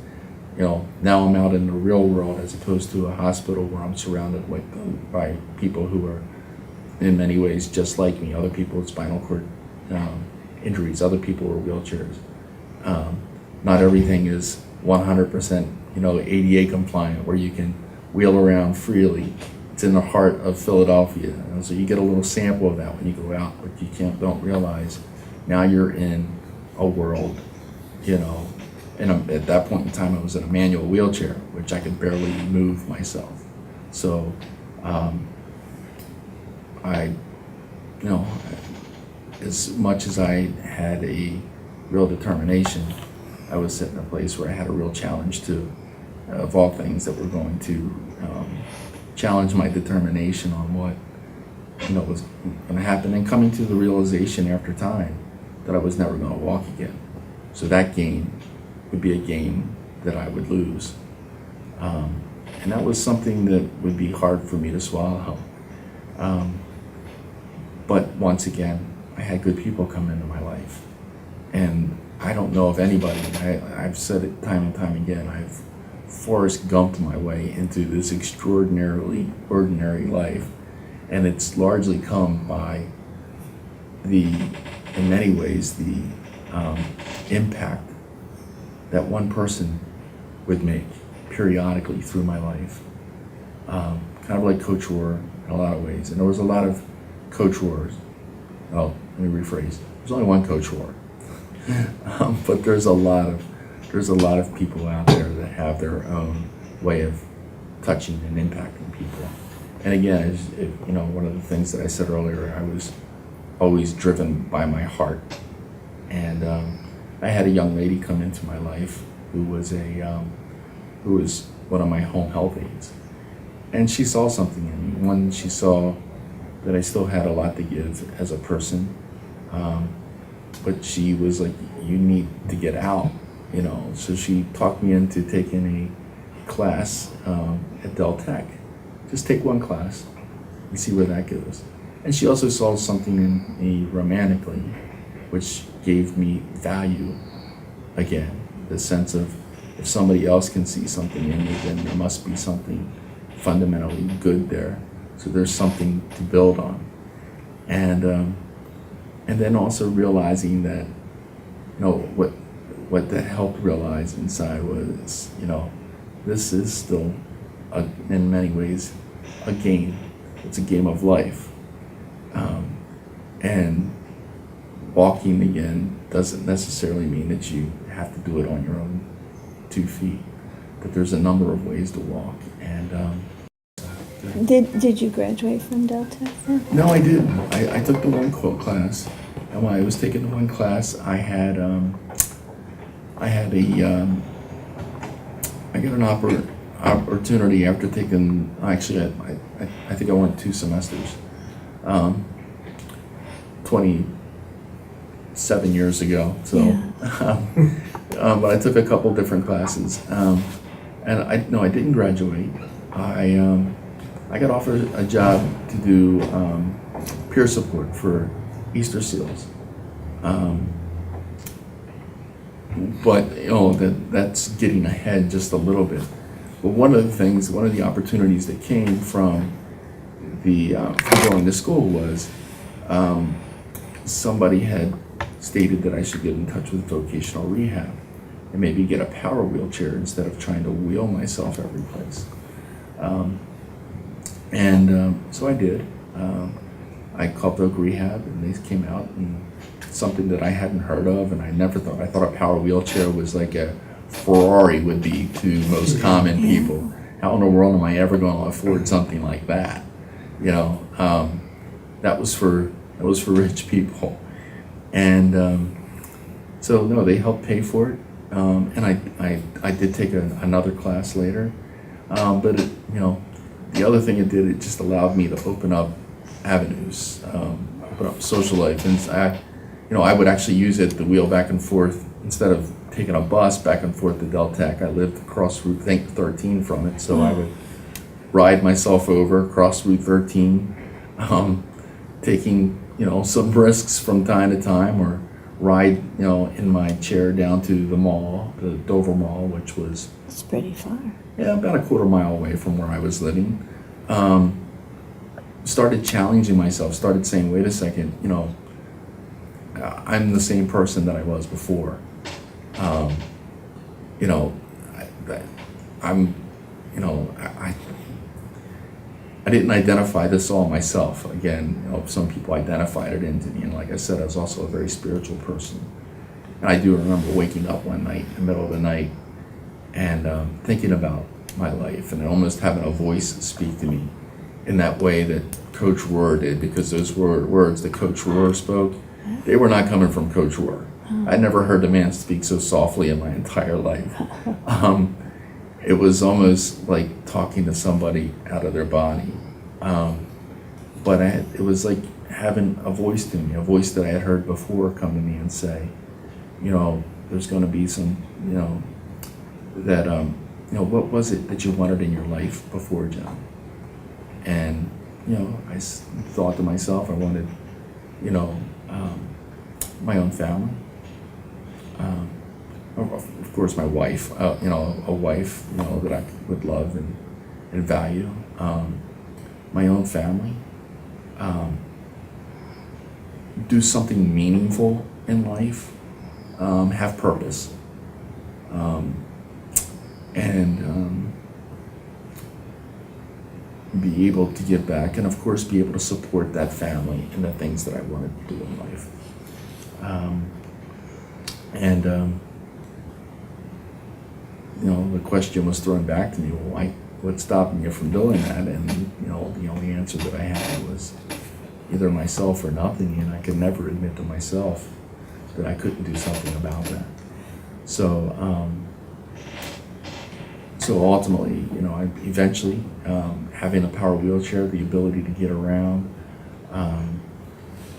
you know, now I'm out in the real world as opposed to a hospital where I'm surrounded by people who are in many ways just like me, other people with spinal cord injuries, other people with wheelchairs. Not everything is 100%, you know, ADA compliant where you can wheel around freely. It's in the heart of Philadelphia, and so you get a little sample of that when you go out, but you don't realize now you're in a world, you know. And at that point in time, I was in a manual wheelchair, which I could barely move myself. So, you know, as much as I had a real determination, I was set in a place where I had a real challenge too, of all things that were going to challenge my determination on what, you know, was going to happen, and coming to the realization after time that I was never going to walk again. So that game would be a game that I would lose. And that was something that would be hard for me to swallow. But once again, I had good people come into my life. And I don't know if anybody, I've said it time and time again, I've Forrest Gumped my way into this extraordinarily ordinary life. And it's largely come by in many ways, the impact that one person would make periodically through my life. Kind of like Coach Rohr in a lot of ways. And there was a lot of Coach Rohrs. Oh, let me rephrase. There's only one Coach Rohr. But there's a lot of people out there that have their own way of touching and impacting people. And again, one of the things that I said earlier, I was always driven by my heart. And I had a young lady come into my life who was one of my home health aides, and she saw something in me. One, she saw that I still had a lot to give as a person, but she was like, "You need to get out," So she talked me into taking a class at Del Tech. Just take one class and see where that goes. And she also saw something in me romantically, which gave me value again. The sense of, if somebody else can see something in me, then there must be something fundamentally good there. So there's something to build on. And then also realizing that, what that helped realize inside was, this is still, in many ways, a game. It's a game of life. And walking again doesn't necessarily mean that you have to do it on your own 2 feet, but there's a number of ways to walk. And Did you graduate from Del Tech then? no, I didn't. I took the one quote class, and when I was taking the one class, I got an opportunity after taking. Actually, I think I went 2 semesters. 27 years ago. So, Yeah. but I took a couple different classes, and I didn't graduate. I got offered a job to do peer support for Easter seals, but that's getting ahead just a little bit. But one of the opportunities that came from from going to school was somebody had stated that I should get in touch with vocational rehab and maybe get a power wheelchair instead of trying to wheel myself every place. So I did. I called Voc Rehab, and they came out, and something that I hadn't heard of, and I thought a power wheelchair was like a Ferrari would be to most common people. How in the world am I ever going to afford something like that? That was for rich people. And so no, they helped pay for it. And I did take another class later. But the other thing it did, it just allowed me to open up avenues, open up social life. And I would actually use it to wheel back and forth instead of taking a bus back and forth to Del Tech. I lived across Route 13 from it, so I would ride myself over across Route 13, taking some risks from time to time, or ride in my chair down to the mall, the Dover Mall, which was It's pretty far. about a quarter mile away from where I was living. Started challenging myself, started saying, wait a second, I'm the same person that I was before. I didn't identify this all myself. Again, some people identified it into me, and like I said, I was also a very spiritual person. And I do remember waking up one night, in the middle of the night, and thinking about my life, and almost having a voice speak to me in that way that Coach Rohr did, because those words that Coach Rohr spoke, they were not coming from Coach Rohr. I'd never heard a man speak so softly in my entire life. It was almost like talking to somebody out of their body. But it was like having a voice to me, a voice that I had heard before come to me and say, there's going to be some, what was it that you wanted in your life before, John? And thought to myself, I wanted, my own family. Of course, my wife, a wife, that I would love and value. My own family. Do something meaningful in life. Have purpose. And be able to give back, and of course be able to support that family in the things that I wanted to do in life. The question was thrown back to me, well, what's stopping you from doing that? And the only answer that I had was either myself or nothing, and I could never admit to myself that I couldn't do something about that. So ultimately, I eventually, having a power wheelchair, the ability to get around,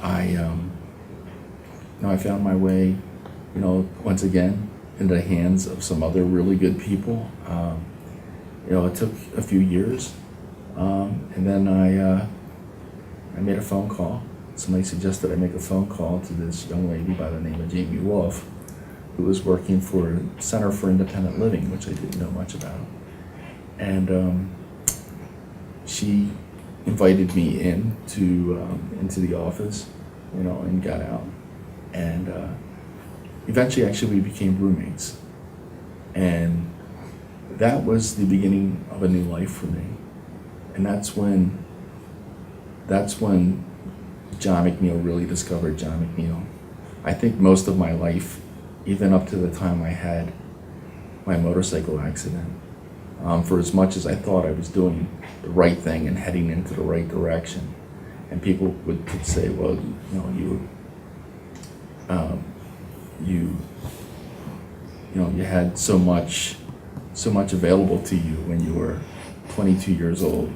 I found my way, once again, into the hands of some other really good people. It took a few years, and then I made a phone call. Somebody suggested I make a phone call to this young lady by the name of Jamie Wolf, who was working for Center for Independent Living, which I didn't know much about. And she invited me into the office, and got out. And eventually, actually, we became roommates. And that was the beginning of a new life for me. And that's when John McNeal really discovered John McNeal. I think most of my life, even up to the time I had my motorcycle accident, for as much as I thought I was doing the right thing and heading into the right direction, and people could say, well, you had so much available to you when you were 22 years old.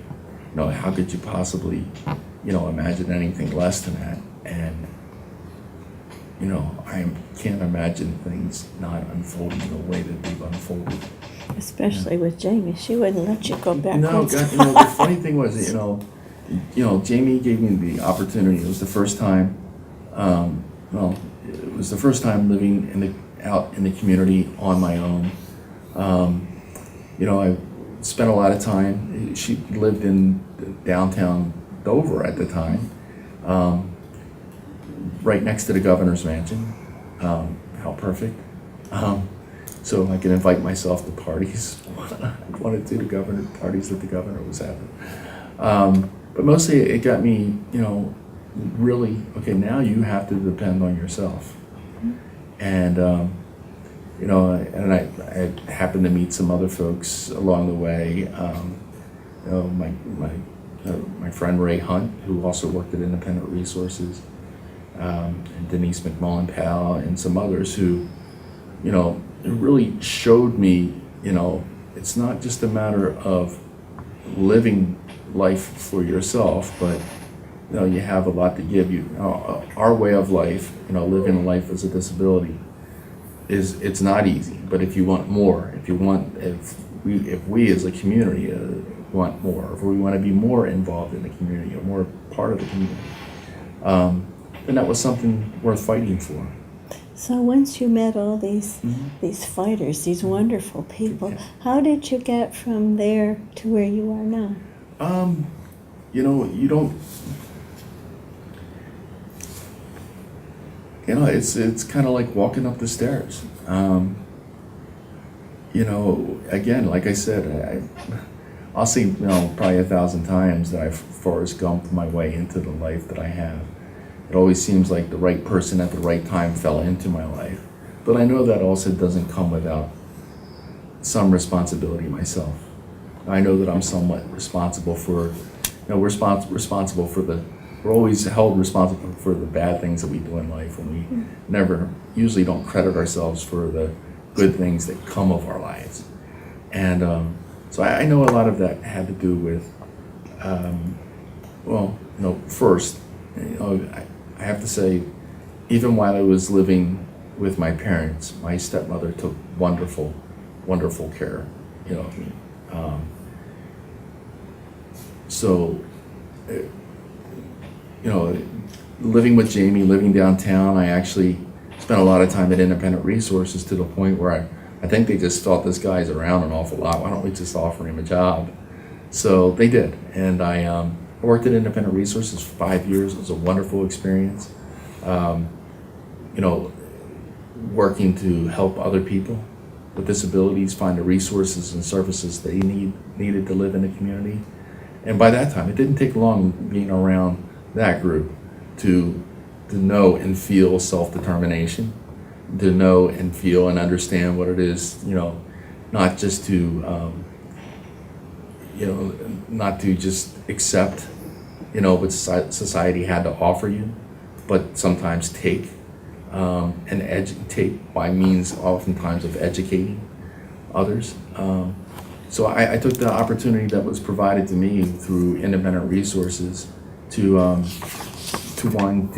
How could you possibly, imagine anything less than that? And I can't imagine things not unfolding the way that they've unfolded. Especially with Jamie, she wouldn't let you go backwards. No, the funny thing was, Jamie gave me the opportunity. It was the first time. It was the first time living out in the community on my own. I spent a lot of time. She lived in downtown Dover at the time, right next to the governor's mansion. How perfect. So I could invite myself to parties. I wanted to, the parties that the governor was having. But mostly it got me, really, okay, now you have to depend on yourself. And, and I happened to meet some other folks along the way. My friend Ray Hunt, who also worked at Independent Resources, and Denise McMullen-Powell, and some others who, it really showed me, it's not just a matter of living life for yourself, but you have a lot to give. Our way of life, living a life as a disability, it's not easy. But if you want more, if we as a community want more, if we want to be more involved in the community or more part of the community, then that was something worth fighting for. So once you met all these fighters, these wonderful people, how did you get from there to where you are now? You don't. It's kind of like walking up the stairs. Again, like I said, I'll say probably 1,000 times that I've Forrest Gumped my way into the life that I have. It always seems like the right person at the right time fell into my life. But I know that also doesn't come without some responsibility myself. I know that I'm somewhat responsible for, we're responsible for we're always held responsible for the bad things that we do in life, and we usually don't credit ourselves for the good things that come of our lives. And so I know a lot of that had to do with, first, I have to say, even while I was living with my parents, my stepmother took wonderful, wonderful care, of me. So living with Jamie, living downtown, I actually spent a lot of time at Independent Resources to the point where I think they just thought this guy's around an awful lot. Why don't we just offer him a job? So they did, and I worked at Independent Resources for 5 years. It was a wonderful experience. Working to help other people with disabilities find the resources and services they needed to live in the community. And by that time, it didn't take long being around that group to know and feel self-determination, to know and feel and understand what it is, not just to, not to just accept, what society had to offer you, but sometimes take, and take by means oftentimes of educating others. So I took the opportunity that was provided to me through Independent Resources to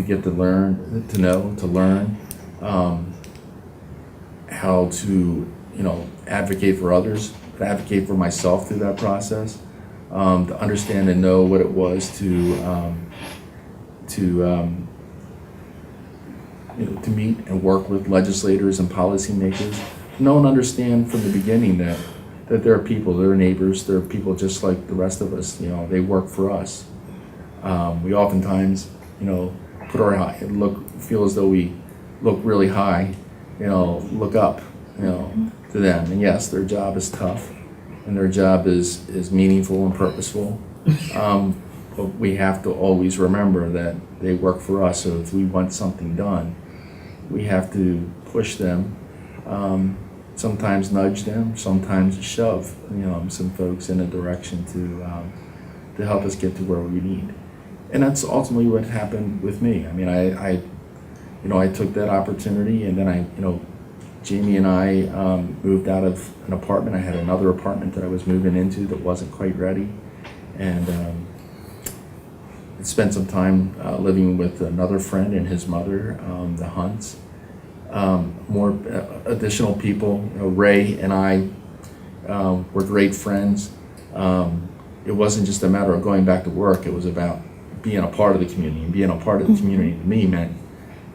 get to learn, to learn how to, advocate for others, to advocate for myself through that process, to understand and know what it was to meet and work with legislators and policymakers, know and understand from the beginning that there are people, there are neighbors, there are people just like the rest of us. They work for us. We oftentimes, feel as though we look really high, look up, to them. And yes, their job is tough, and their job is meaningful and purposeful. But we have to always remember that they work for us. So if we want something done, we have to push them. Sometimes nudge them, sometimes shove, some folks in a direction to help us get to where we need. And that's ultimately what happened with me. I mean, I took that opportunity, and then Jamie and I moved out of an apartment. I had another apartment that I was moving into that wasn't quite ready, and spent some time living with another friend and his mother, the Hunts. More additional people. Ray and I were great friends. It wasn't just a matter of going back to work. It was about being a part of the community. And being a part of the community to me meant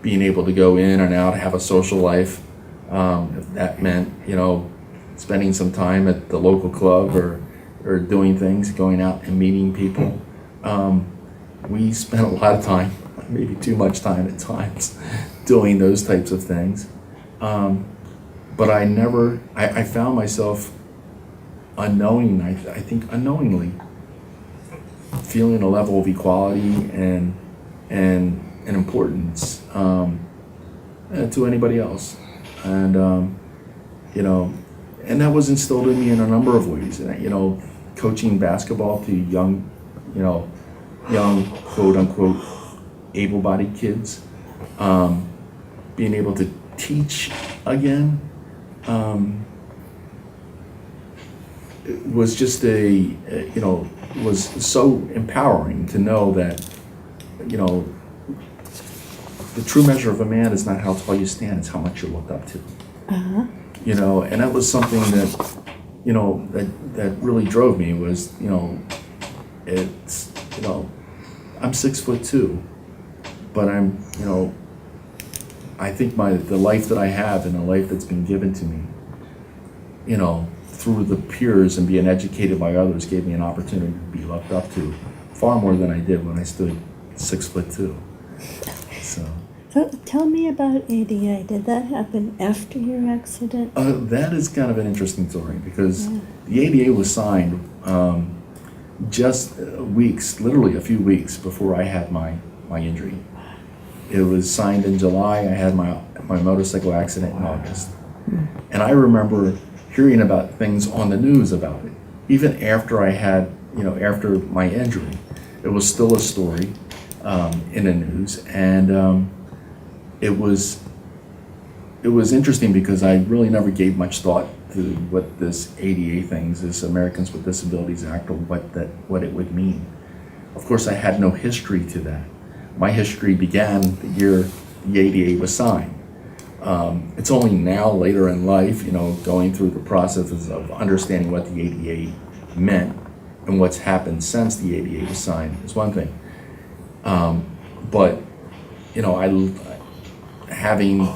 being able to go in and out, have a social life. If that meant, spending some time at the local club or doing things, going out and meeting people. We spent a lot of time, maybe too much time at times, doing those types of things. But I found myself unknowingly feeling a level of equality and importance to anybody else. And, and that was instilled in me in a number of ways. And, coaching basketball to young quote unquote able-bodied kids, being able to teach again, it was just was so empowering to know that, the true measure of a man is not how tall you stand, it's how much you're looked up to. Uh-huh. And that was something that, that really drove me was, it's, I'm 6'2", but I'm, I think the life that I have and the life that's been given to me, through the peers and being educated by others gave me an opportunity to be looked up to far more than I did when I stood 6'2". So tell me about ADA. Did that happen after your accident? that is kind of an interesting story because the ADA was signed just literally a few weeks before I had my injury. It was signed in July. I had my motorcycle accident in August. And I remember hearing about things on the news about it. Even after I had, after my injury, it was still a story in the news. And it was interesting because I really never gave much thought to what this ADA things, this Americans with Disabilities Act, or what it would mean. Of course, I had no history to that. My history began the year the ADA was signed. It's only now, later in life, going through the processes of understanding what the ADA meant and what's happened since the ADA was signed is one thing. But having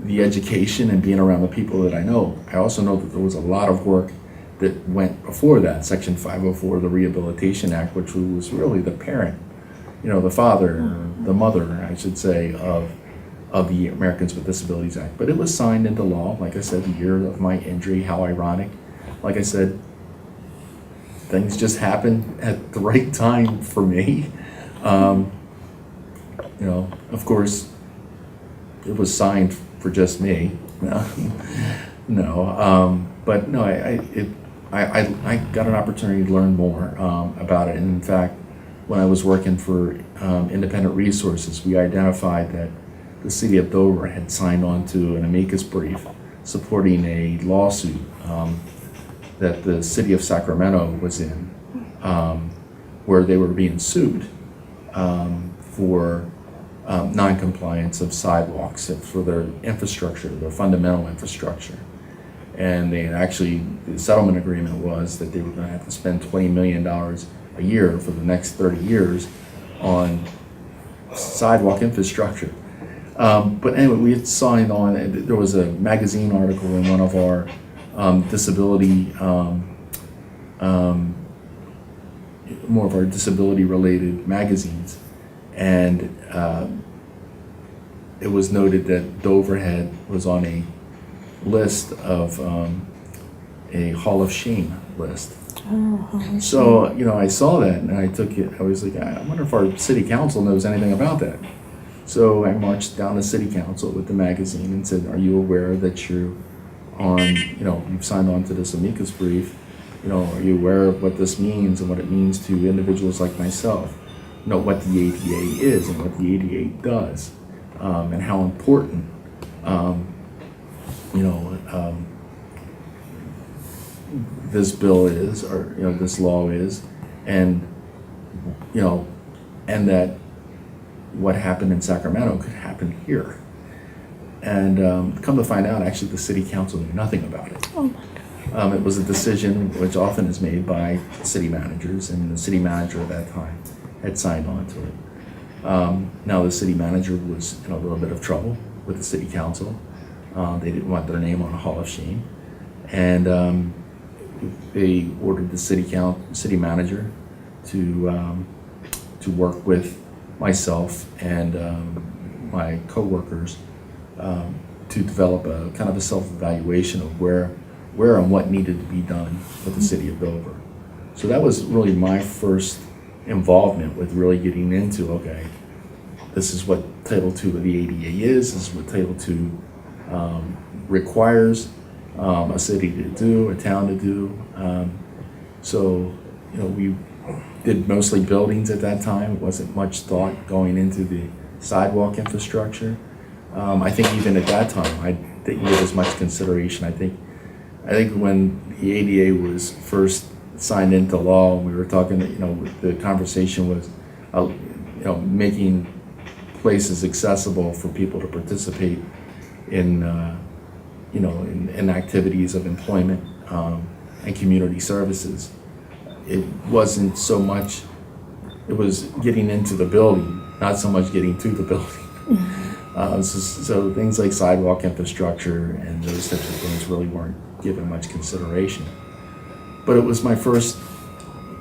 the education and being around the people that I know, I also know that there was a lot of work that went before that, Section 504 of the Rehabilitation Act, which was really the parent, the father, the mother, I should say, of the Americans with Disabilities Act. But it was signed into law, like I said, the year of my injury. How ironic. Like I said, things just happened at the right time for me. Of course, it was signed for just me. But no, I got an opportunity to learn more about it. And in fact, when I was working for Independent Resources, we identified that the city of Dover had signed on to an amicus brief supporting a lawsuit that the city of Sacramento was in, where they were being sued for non-compliance of sidewalks, for their infrastructure, their fundamental infrastructure. And the settlement agreement was that they were going to have to spend $20 million a year for the next 30 years on sidewalk infrastructure. But anyway, we had signed on, and there was a magazine article in one of our more of our disability-related magazines, and it was noted that Dover was on a list of a Hall of Shame list. So, I saw that and I took it. I was like, I wonder if our city council knows anything about that. So I marched down to city council with the magazine and said, are you aware that you've signed on to this amicus brief? Are you aware of what this means and what it means to individuals like myself? What the ADA is and what the ADA does, and how important, this bill is, or this law is, and that what happened in Sacramento could happen here. And come to find out, actually, the city council knew nothing about it. Oh my God. It was a decision which often is made by city managers, and the city manager at that time had signed on to it. Now the city manager was in a little bit of trouble with the city council. They didn't want their name on a Hall of Shame, and they ordered the city manager to work with myself and my coworkers to develop a kind of a self-evaluation of where and what needed to be done with the city of Dover. So that was really my first involvement with really getting into, okay, this is what Title II of the ADA is, this is what Title II requires a city to do, a town to do. So we did mostly buildings at that time. It wasn't much thought going into the sidewalk infrastructure. I think even at that time, I didn't give as much consideration. I think when the ADA was first signed into law, we were talking, the conversation was, making places accessible for people to participate in, in activities of employment and community services. It wasn't so much, it was getting into the building, not so much getting to the building. So things like sidewalk infrastructure and those types of things really weren't given much consideration. But it was my first,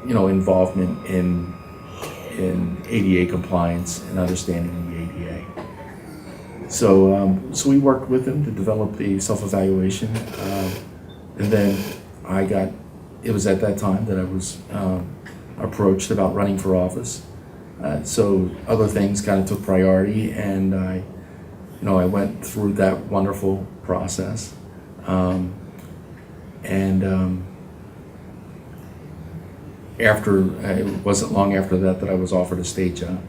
involvement in ADA compliance and understanding the ADA. So we worked with them to develop the self-evaluation, and then it was at that time that I was approached about running for office. So other things kind of took priority, and I went through that wonderful process. It wasn't long after that I was offered a state job,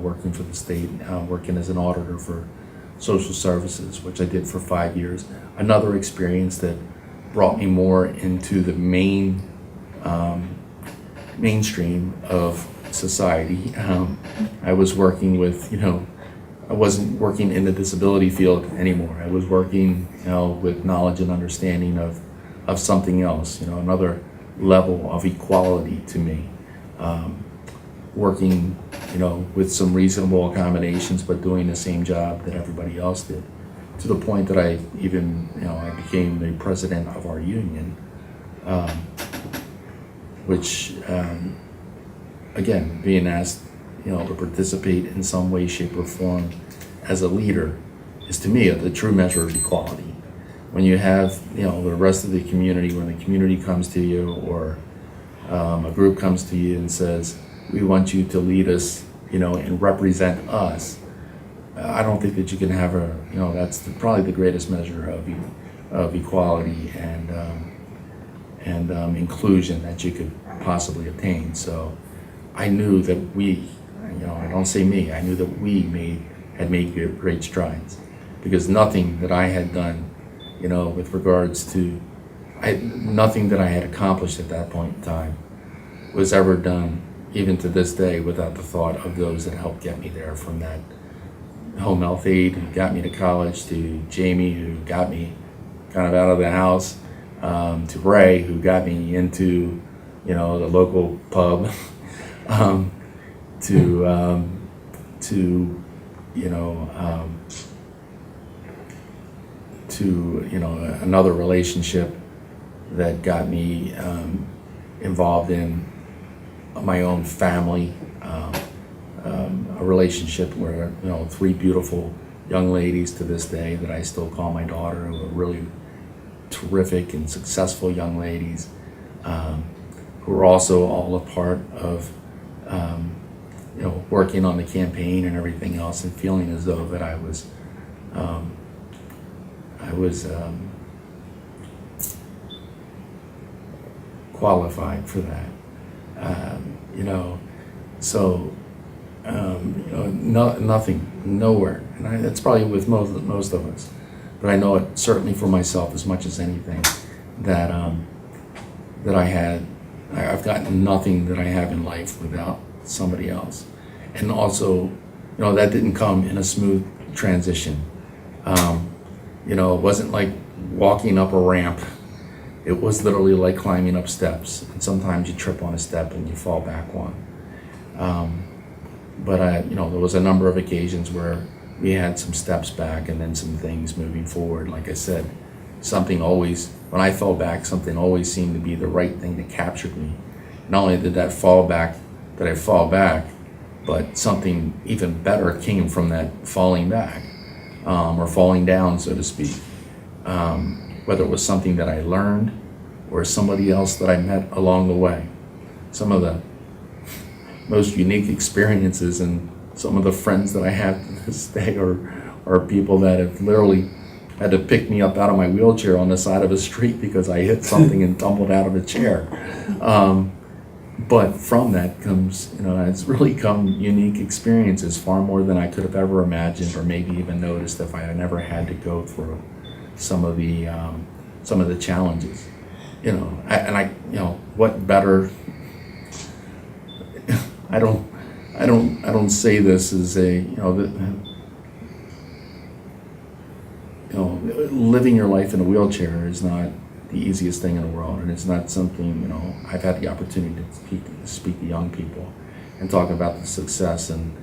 working for the state, working as an auditor for social services, which I did for 5 years. Another experience that brought me more into the mainstream of society. I was working with, I wasn't working in the disability field anymore. I was working, with knowledge and understanding of something else, another level of equality to me. Working with some reasonable accommodations, but doing the same job that everybody else did, to the point that I even, I became the president of our union, which, again, being asked, to participate in some way, shape, or form as a leader is, to me, the true measure of equality. When you have, the rest of the community, when the community comes to you, or a group comes to you and says, we want you to lead us, and represent us, I don't think that you can have that's probably the greatest measure of equality and inclusion that you could possibly obtain. So I knew that I don't say me, I knew that we had made great strides, because nothing that I had done, with regards to, nothing that I had accomplished at that point in time was ever done, even to this day, without the thought of those that helped get me there, from that home health aide who got me to college, to Jamie, who got me kind of out of the house, to Ray, who got me into, the local pub, to another relationship that got me involved in my own family, a relationship where 3 beautiful young ladies to this day that I still call my daughter, who are really terrific and successful young ladies, who are also all a part of working on the campaign and everything else, and feeling as though that I was qualified for that. Nothing, nowhere, and that's probably with most of us, but I know it certainly for myself as much as anything, that I've gotten nothing that I have in life without somebody else. And also, that didn't come in a smooth transition. It wasn't like walking up a ramp. It was literally like climbing up steps, and sometimes you trip on a step and you fall back one. But there was a number of occasions where we had some steps back and then some things moving forward. Like I said, when I fell back, something always seemed to be the right thing that captured me. Not only did I fall back, but something even better came from that falling back, or falling down, so to speak. Whether it was something that I learned or somebody else that I met along the way. Some of the most unique experiences and some of the friends that I have to this day are people that have literally had to pick me up out of my wheelchair on the side of a street because I hit something and tumbled out of a chair. But from that comes, it's really come unique experiences, far more than I could have ever imagined or maybe even noticed if I had never had to go through some of the challenges. What better? I don't say this as living your life in a wheelchair is not the easiest thing in the world, and it's not something, I've had the opportunity to speak to young people and talk about the success and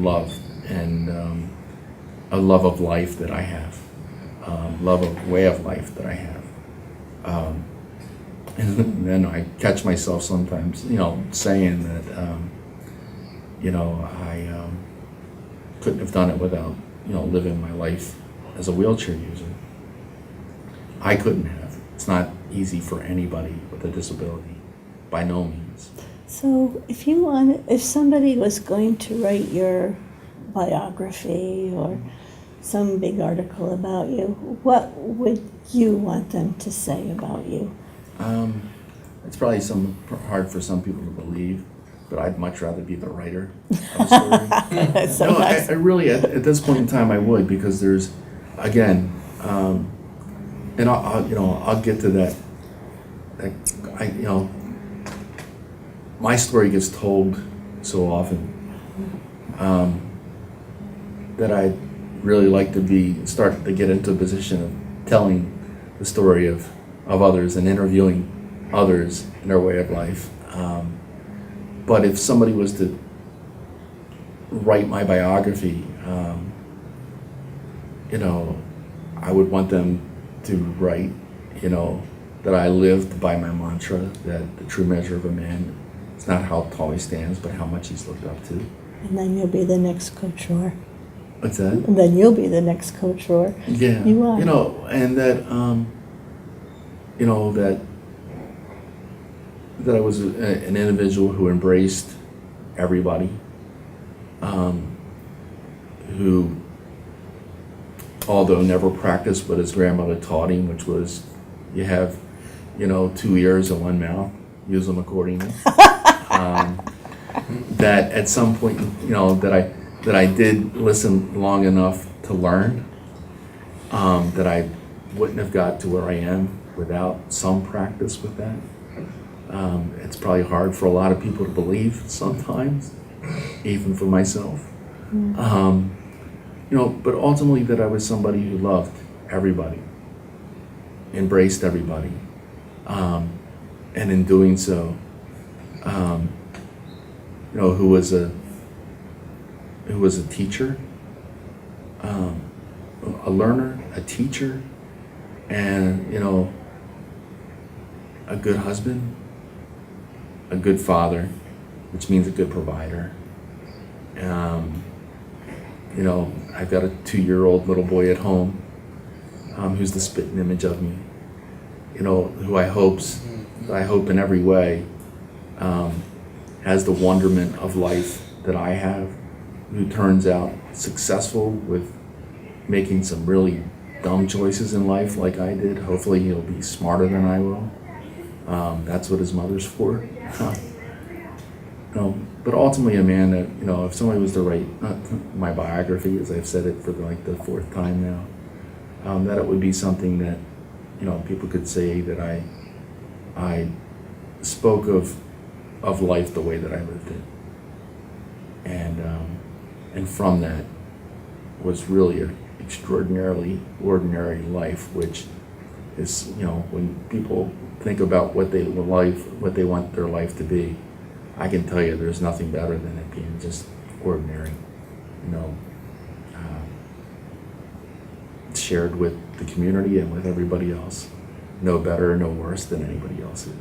love and a love of life that I have, love of way of life that I have. And then I catch myself sometimes, saying that, I couldn't have done it without, living my life as a wheelchair user. I couldn't have. It's not easy for anybody with a disability, by no means. So if somebody was going to write your biography or some big article about you, what would you want them to say about you? It's probably hard for some people to believe, but I'd much rather be the writer of a story. So No, I really, at this point in time, I would, because there's, again, and I'll get to that. My story gets told so often that I'd really like to start to get into a position of telling the story of others and interviewing others in their way of life. But if somebody was to write my biography, I would want them to write, that I lived by my mantra that the true measure of a man is not how tall he stands, but how much he's looked up to. And then you'll be the next Coach Rohr. What's that? And then you'll be the next Coach Rohr. Yeah. You are. And that, that I was an individual who embraced everybody, who, although never practiced what his grandmother taught him, which was you have, 2 ears and 1 mouth, use them accordingly. That at some point, that I did listen long enough to learn, that I wouldn't have got to where I am without some practice with that. It's probably hard for a lot of people to believe sometimes, even for myself. But ultimately that I was somebody who loved everybody, embraced everybody, and in doing so, who was a teacher, a learner, a teacher, and a good husband, a good father, which means a good provider. I've got a 2-year-old little boy at home, who's the spitting image of me, who I hope in every way has the wonderment of life that I have, who turns out successful with making some really dumb choices in life like I did. Hopefully he'll be smarter than I will. That's what his mother's for. But ultimately a man that, if somebody was to write my biography, as I've said it for the 4th time now, that it would be something that, people could say that I spoke of life the way that I lived it. And from that was really an extraordinarily ordinary life, which is, when people think about what they want their life to be, I can tell you there's nothing better than it being just ordinary, shared with the community and with everybody else. No better, no worse than anybody else is.